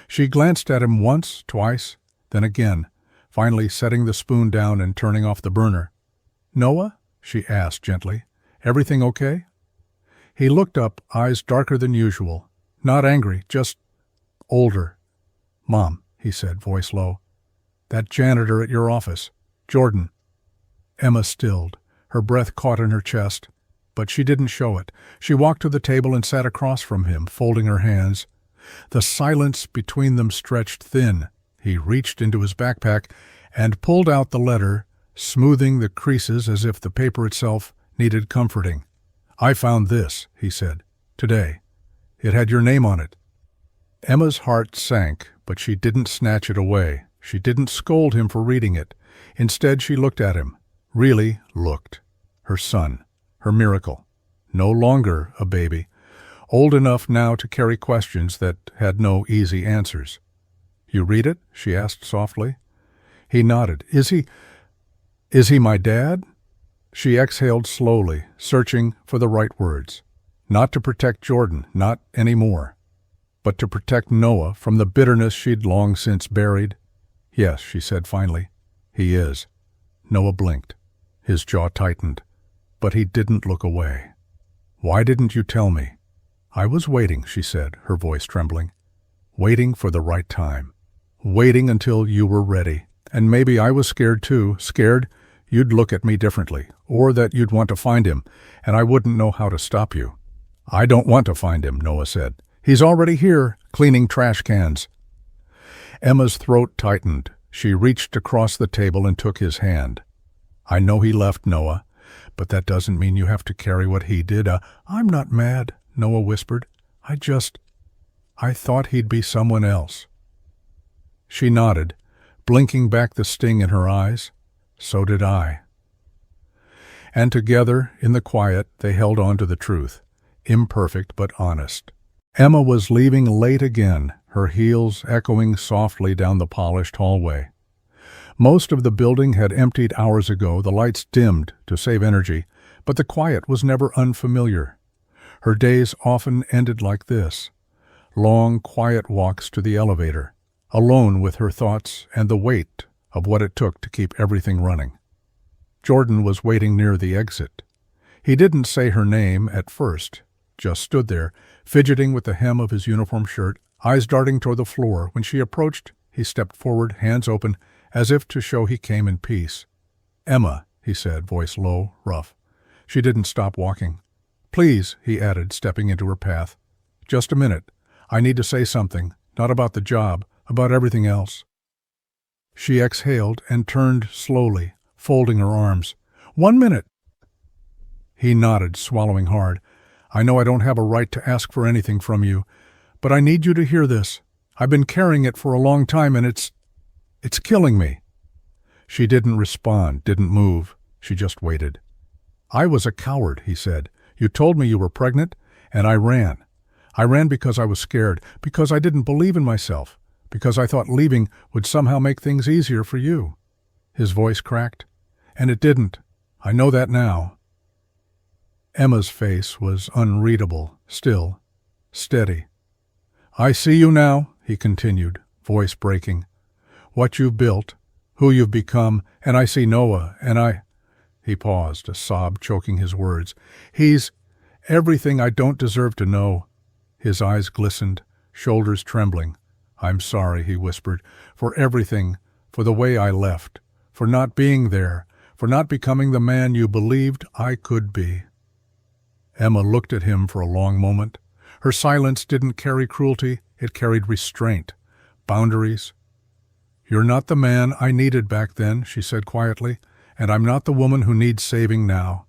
She glanced at him once, twice, then again, finally setting the spoon down and turning off the burner. "Noah?" she asked gently. "Everything okay?" He looked up, eyes darker than usual. Not angry, just older. "Mom," he said, voice low. "That janitor at your office, Jordan." Emma stilled. Her breath caught in her chest, but she didn't show it. She walked to the table and sat across from him, folding her hands. The silence between them stretched thin. He reached into his backpack and pulled out the letter, smoothing the creases as if the paper itself needed comforting. "I found this," he said, "today. It had your name on it." Emma's heart sank, but she didn't snatch it away. She didn't scold him for reading it. Instead, she looked at him. Really looked. Her son. Her miracle. No longer a baby. Old enough now to carry questions that had no easy answers. "You read it?" she asked softly. He nodded. Is he my dad?" She exhaled slowly, searching for the right words. Not to protect Jordan, not anymore, but to protect Noah from the bitterness she'd long since buried. "Yes," she said finally, "he is." Noah blinked. His jaw tightened, but he didn't look away. "Why didn't you tell me?" "I was waiting," she said, her voice trembling. "Waiting for the right time. Waiting until you were ready. And maybe I was scared too, scared you'd look at me differently, or that you'd want to find him, and I wouldn't know how to stop you." "I don't want to find him," Noah said. "He's already here, cleaning trash cans." Emma's throat tightened. She reached across the table and took his hand. "I know he left, Noah, but that doesn't mean you have to carry what he did." "I'm not mad," Noah whispered. I thought he'd be someone else." She nodded, blinking back the sting in her eyes. "So did I." And together, in the quiet, they held on to the truth, imperfect but honest. Emma was leaving late again, her heels echoing softly down the polished hallway. Most of the building had emptied hours ago, the lights dimmed to save energy, but the quiet was never unfamiliar. Her days often ended like this: long, quiet walks to the elevator, alone with her thoughts and the weight of what it took to keep everything running. Jordan was waiting near the exit. He didn't say her name at first, just stood there, fidgeting with the hem of his uniform shirt, eyes darting toward the floor. When she approached, he stepped forward, hands open, as if to show he came in peace. "Emma," he said, voice low, rough. She didn't stop walking. "Please," he added, stepping into her path. "Just a minute. I need to say something, not about the job, about everything else." She exhaled and turned slowly, folding her arms. "1 minute." He nodded, swallowing hard. "I know I don't have a right to ask for anything from you, but I need you to hear this. I've been carrying it for a long time, and it's killing me." She didn't respond, didn't move. She just waited. "I was a coward," he said. "You told me you were pregnant, and I ran. I ran because I was scared, because I didn't believe in myself, because I thought leaving would somehow make things easier for you." His voice cracked. "And it didn't. I know that now." Emma's face was unreadable, still, steady. "I see you now," he continued, voice breaking. "What you've built, who you've become, and I see Noah, and I—" He paused, a sob choking his words. "He's everything I don't deserve to know." His eyes glistened, shoulders trembling. "I'm sorry," he whispered, "for everything, for the way I left, for not being there, for not becoming the man you believed I could be." Emma looked at him for a long moment. Her silence didn't carry cruelty, it carried restraint, boundaries. "You're not the man I needed back then," she said quietly, "and I'm not the woman who needs saving now."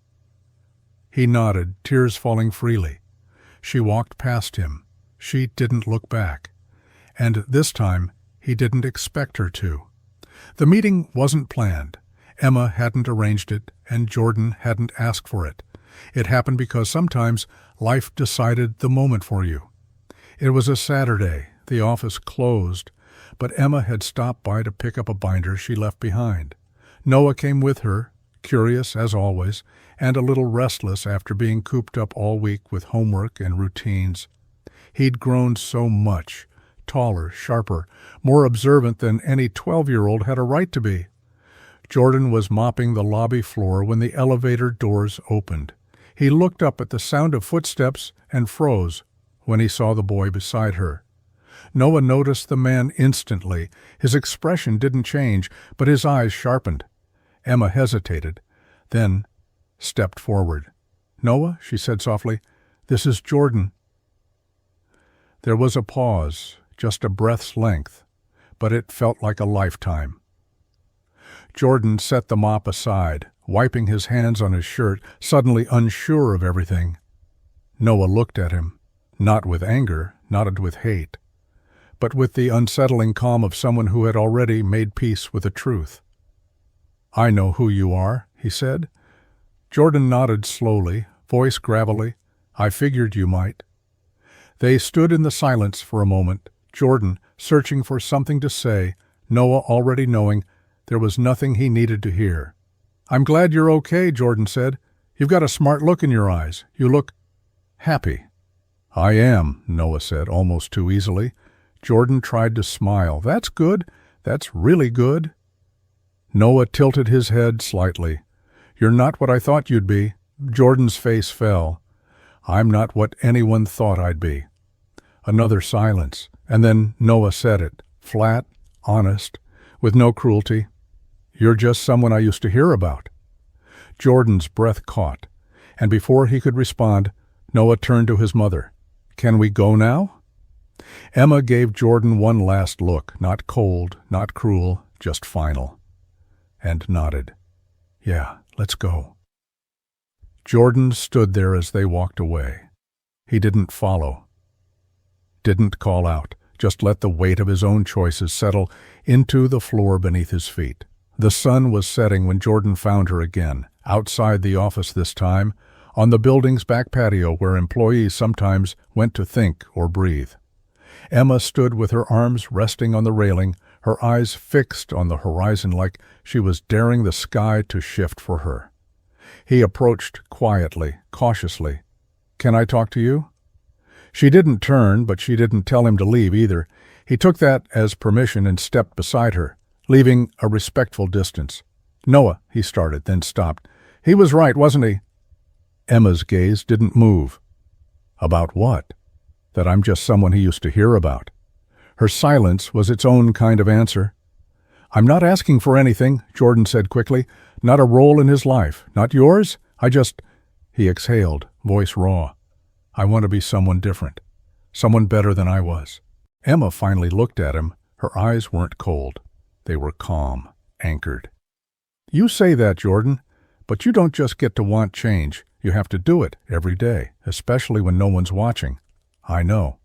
He nodded, tears falling freely. She walked past him. She didn't look back. And this time, he didn't expect her to. The meeting wasn't planned. Emma hadn't arranged it, and Jordan hadn't asked for it. It happened because sometimes life decided the moment for you. It was a Saturday, the office closed, but Emma had stopped by to pick up a binder she left behind. Noah came with her, curious as always, and a little restless after being cooped up all week with homework and routines. He'd grown so much, taller, sharper, more observant than any 12-year-old had a right to be. Jordan was mopping the lobby floor when the elevator doors opened. He looked up at the sound of footsteps and froze when he saw the boy beside her. Noah noticed the man instantly. His expression didn't change, but his eyes sharpened. Emma hesitated, then stepped forward. "Noah," she said softly, "this is Jordan." There was a pause, just a breath's length, but it felt like a lifetime. Jordan set the mop aside, wiping his hands on his shirt, suddenly unsure of everything. Noah looked at him, not with anger, not with hate, but with the unsettling calm of someone who had already made peace with the truth. "I know who you are," he said. Jordan nodded slowly, voice gravelly. "I figured you might." They stood in the silence for a moment, Jordan searching for something to say, Noah already knowing there was nothing he needed to hear. "I'm glad you're okay," Jordan said. "You've got a smart look in your eyes. You look happy." "I am," Noah said, almost too easily. Jordan tried to smile. "That's good. That's really good." Noah tilted his head slightly. "You're not what I thought you'd be." Jordan's face fell. "I'm not what anyone thought I'd be." Another silence, and then Noah said it, flat, honest, with no cruelty. "You're just someone I used to hear about." Jordan's breath caught, and before he could respond, Noah turned to his mother. "Can we go now?" Emma gave Jordan one last look, not cold, not cruel, just final, and nodded. "Yeah, let's go." Jordan stood there as they walked away. He didn't follow, didn't call out, just let the weight of his own choices settle into the floor beneath his feet. The sun was setting when Jordan found her again, Outside the office this time, on the building's back patio where employees sometimes went to think or breathe. Emma stood with her arms resting on the railing, her eyes fixed on the horizon like she was daring the sky to shift for her. He approached quietly, cautiously. "Can I talk to you?" She didn't turn, but she didn't tell him to leave either. He took that as permission and stepped beside her, leaving a respectful distance. "Noah," he started, then stopped. "He was right, wasn't he?" Emma's gaze didn't move. About what? That I'm just someone he used to hear about. Her silence was its own kind of answer. "I'm not asking for anything," Jordan said quickly. "Not a role in his life. Not yours? He exhaled, voice raw. "I want to be someone different. Someone better than I was." Emma finally looked at him. Her eyes weren't cold. They were calm, anchored. "You say that, Jordan, but you don't just get to want change. You have to do it every day, especially when no one's watching." "I know."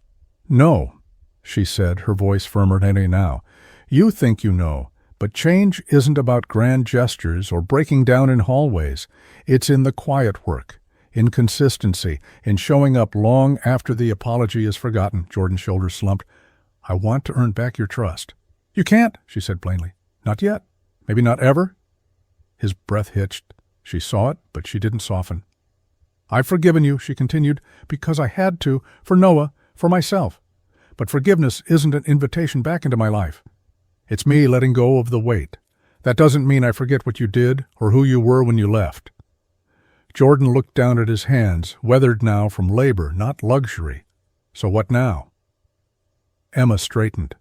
"No," she said, her voice firmer than any now. "You think you know, but change isn't about grand gestures or breaking down in hallways. It's in the quiet work, in consistency, in showing up long after the apology is forgotten." Jordan's shoulders slumped. "I want to earn back your trust." "You can't," she said plainly. "Not yet. Maybe not ever." His breath hitched. She saw it, but she didn't soften. "I've forgiven you," she continued, "because I had to, for Noah, for myself. But forgiveness isn't an invitation back into my life. It's me letting go of the weight. That doesn't mean I forget what you did or who you were when you left." Jordan looked down at his hands, weathered now from labor, not luxury. "So what now?" Emma straightened.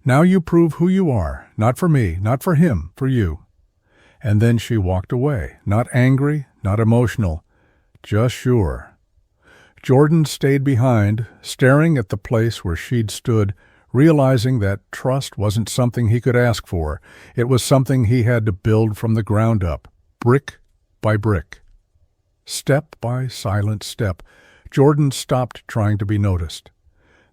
"Now you prove who you are, not for me, not for him, for you." And then she walked away, not angry, not emotional, just sure. Jordan stayed behind, staring at the place where she'd stood, realizing that trust wasn't something he could ask for. It was something he had to build from the ground up, brick by brick. Step by silent step, Jordan stopped trying to be noticed.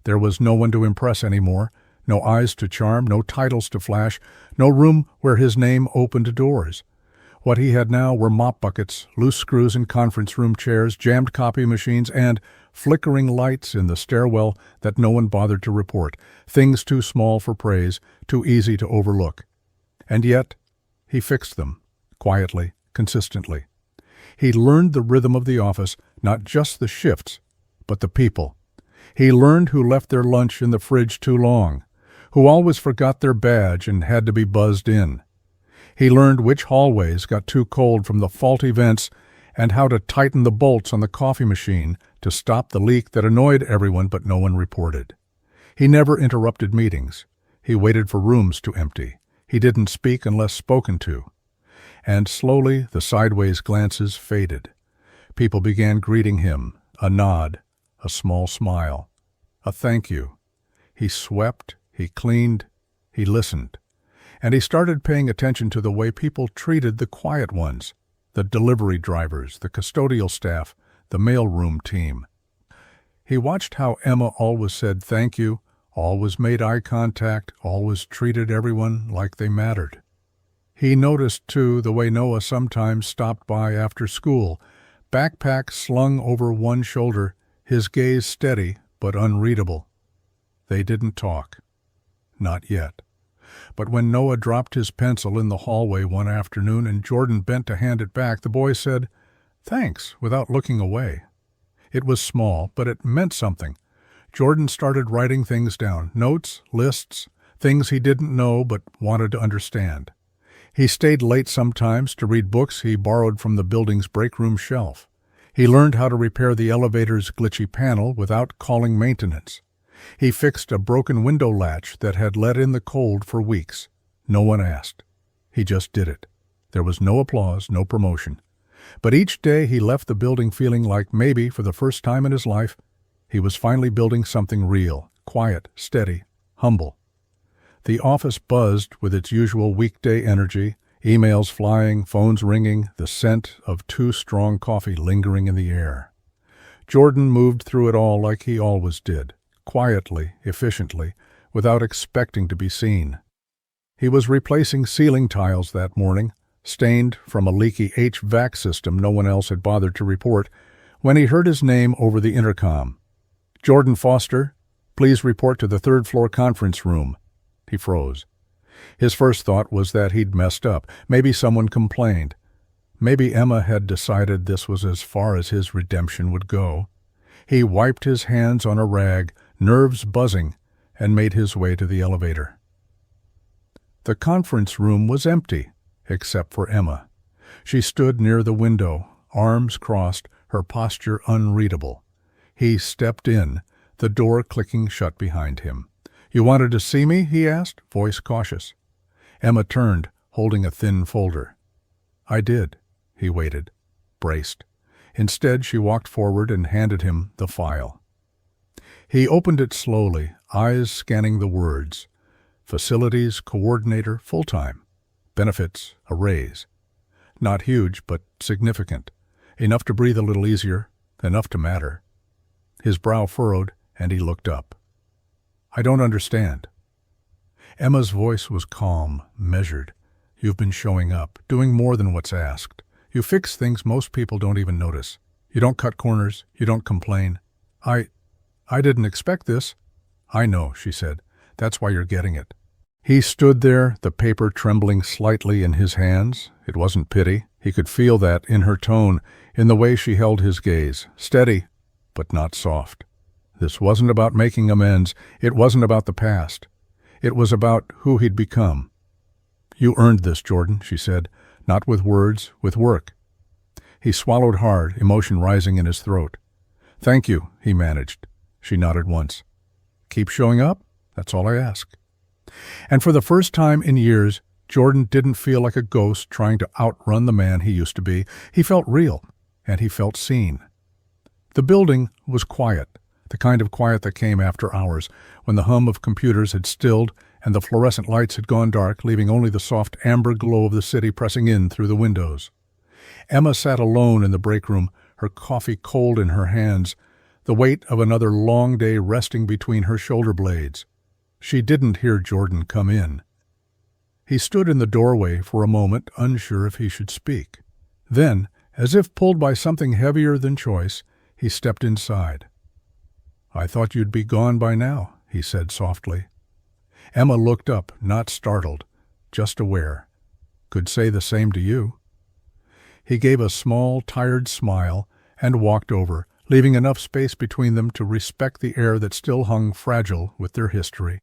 There was no one to impress anymore, no eyes to charm, no titles to flash, no room where his name opened doors. What he had now were mop buckets, loose screws in conference room chairs, jammed copy machines, and flickering lights in the stairwell that no one bothered to report, things too small for praise, too easy to overlook. And yet, he fixed them, quietly, consistently. He learned the rhythm of the office, not just the shifts, but the people. He learned who left their lunch in the fridge too long, who always forgot their badge and had to be buzzed in. He learned which hallways got too cold from the faulty vents and how to tighten the bolts on the coffee machine to stop the leak that annoyed everyone but no one reported. He never interrupted meetings. He waited for rooms to empty. He didn't speak unless spoken to. And slowly the sideways glances faded. People began greeting him, a nod, a small smile, a thank you. He swept, he cleaned, he listened. And he started paying attention to the way people treated the quiet ones, the delivery drivers, the custodial staff, the mailroom team. He watched how Emma always said thank you, always made eye contact, always treated everyone like they mattered. He noticed, too, the way Noah sometimes stopped by after school, backpack slung over one shoulder, his gaze steady but unreadable. They didn't talk. Not yet. But when Noah dropped his pencil in the hallway one afternoon and Jordan bent to hand it back, the boy said, "Thanks," without looking away. It was small, but it meant something. Jordan started writing things down, notes, lists, things he didn't know but wanted to understand. He stayed late sometimes to read books he borrowed from the building's break room shelf. He learned how to repair the elevator's glitchy panel without calling maintenance. He fixed a broken window latch that had let in the cold for weeks. No one asked. He just did it. There was no applause, no promotion. But each day he left the building feeling like maybe, for the first time in his life, he was finally building something real, quiet, steady, humble. The office buzzed with its usual weekday energy, emails flying, phones ringing, the scent of too strong coffee lingering in the air. Jordan moved through it all like he always did. Quietly, efficiently, without expecting to be seen. He was replacing ceiling tiles that morning, stained from a leaky HVAC system no one else had bothered to report, when he heard his name over the intercom. "Jordan Foster, please report to the third-floor conference room." He froze. His first thought was that he'd messed up. Maybe someone complained. Maybe Emma had decided this was as far as his redemption would go. He wiped his hands on a rag, nerves buzzing, and made his way to the elevator. The conference room was empty, except for Emma. She stood near the window, arms crossed, her posture unreadable. He stepped in, the door clicking shut behind him. "You wanted to see me?" he asked, voice cautious. Emma turned, holding a thin folder. "I did." He waited, braced. Instead, she walked forward and handed him the file. He opened it slowly, eyes scanning the words. Facilities coordinator, full-time. Benefits, a raise. Not huge, but significant. Enough to breathe a little easier, enough to matter. His brow furrowed, and he looked up. "I don't understand." Emma's voice was calm, measured. "You've been showing up, doing more than what's asked. You fix things most people don't even notice. You don't cut corners, you don't complain. I didn't expect this." "I know," she said. "That's why you're getting it." He stood there, the paper trembling slightly in his hands. It wasn't pity. He could feel that in her tone, in the way she held his gaze. Steady, but not soft. This wasn't about making amends. It wasn't about the past. It was about who he'd become. "You earned this, Jordan," she said. "Not with words, with work." He swallowed hard, emotion rising in his throat. "Thank you," he managed. She nodded once. "Keep showing up? That's all I ask." And for the first time in years, Jordan didn't feel like a ghost trying to outrun the man he used to be. He felt real, and he felt seen. The building was quiet, the kind of quiet that came after hours, when the hum of computers had stilled and the fluorescent lights had gone dark, leaving only the soft amber glow of the city pressing in through the windows. Emma sat alone in the break room, her coffee cold in her hands, the weight of another long day resting between her shoulder blades. She didn't hear Jordan come in. He stood in the doorway for a moment, unsure if he should speak. Then, as if pulled by something heavier than choice, he stepped inside. "I thought you'd be gone by now," he said softly. Emma looked up, not startled, just aware. "Could say the same to you." He gave a small, tired smile and walked over, leaving enough space between them to respect the air that still hung fragile with their history.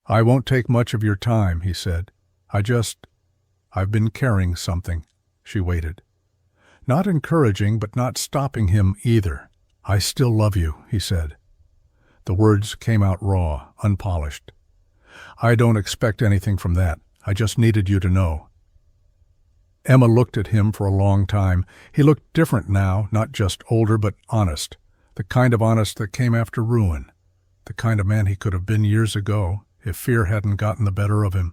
"I won't take much of your time," he said. I've been carrying something." She waited. Not encouraging, but not stopping him either. "I still love you," he said. The words came out raw, unpolished. "I don't expect anything from that. I just needed you to know." Emma looked at him for a long time. He looked different now, not just older, but honest. The kind of honest that came after ruin. The kind of man he could have been years ago, if fear hadn't gotten the better of him.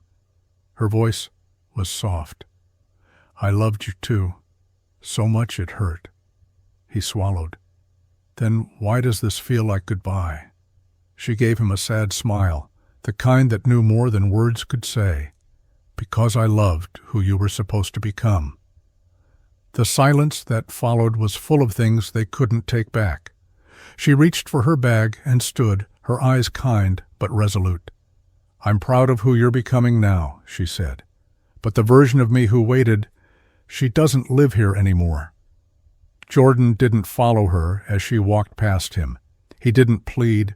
Her voice was soft. "I loved you too. So much it hurt." He swallowed. "Then why does this feel like goodbye?" She gave him a sad smile, the kind that knew more than words could say. "Because I loved who you were supposed to become." The silence that followed was full of things they couldn't take back. She reached for her bag and stood, her eyes kind but resolute. "I'm proud of who you're becoming now," she said. "But the version of me who waited, she doesn't live here anymore." Jordan didn't follow her as she walked past him. He didn't plead.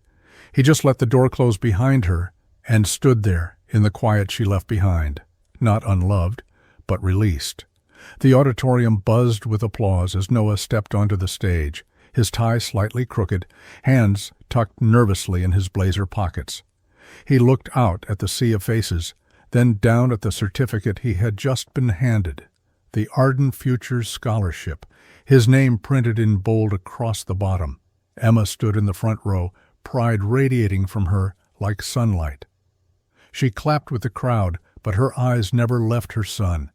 He just let the door close behind her and stood there in the quiet she left behind, not unloved, but released. The auditorium buzzed with applause as Noah stepped onto the stage, his tie slightly crooked, hands tucked nervously in his blazer pockets. He looked out at the sea of faces, then down at the certificate he had just been handed, the Arden Futures Scholarship, his name printed in bold across the bottom. Emma stood in the front row, pride radiating from her like sunlight. She clapped with the crowd, but her eyes never left her son.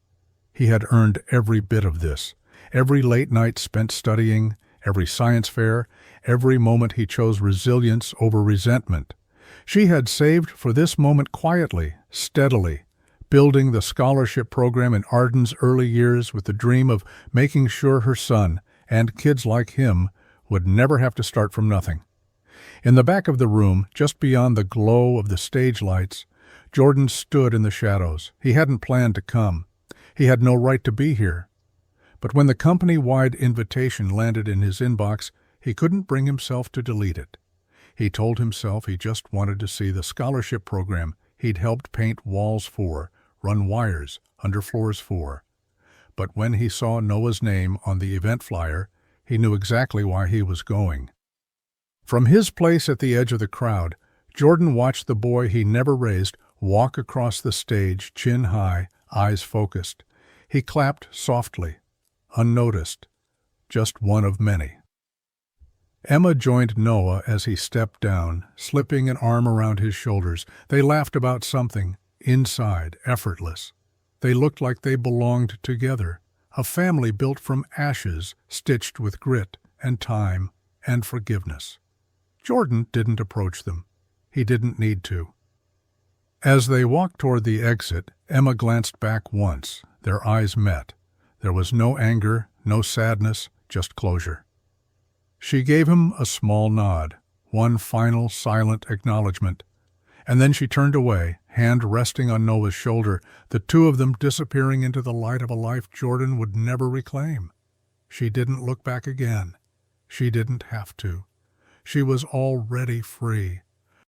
He had earned every bit of this, every late night spent studying, every science fair, every moment he chose resilience over resentment. She had saved for this moment quietly, steadily, building the scholarship program in Arden's early years with the dream of making sure her son, and kids like him, would never have to start from nothing. In the back of the room, just beyond the glow of the stage lights, Jordan stood in the shadows. He hadn't planned to come. He had no right to be here. But when the company-wide invitation landed in his inbox, he couldn't bring himself to delete it. He told himself he just wanted to see the scholarship program he'd helped paint walls for, run wires, underfloors for. But when he saw Noah's name on the event flyer, he knew exactly why he was going. From his place at the edge of the crowd, Jordan watched the boy he never raised walk across the stage, chin high, eyes focused. He clapped softly, unnoticed, just one of many. Emma joined Noah as he stepped down, slipping an arm around his shoulders. They laughed about something, inside, effortless. They looked like they belonged together, a family built from ashes, stitched with grit and time and forgiveness. Jordan didn't approach them. He didn't need to. As they walked toward the exit, Emma glanced back once. Their eyes met. There was no anger, no sadness, just closure. She gave him a small nod, one final silent acknowledgement, and then she turned away, hand resting on Noah's shoulder, the two of them disappearing into the light of a life Jordan would never reclaim. She didn't look back again. She didn't have to. She was already free,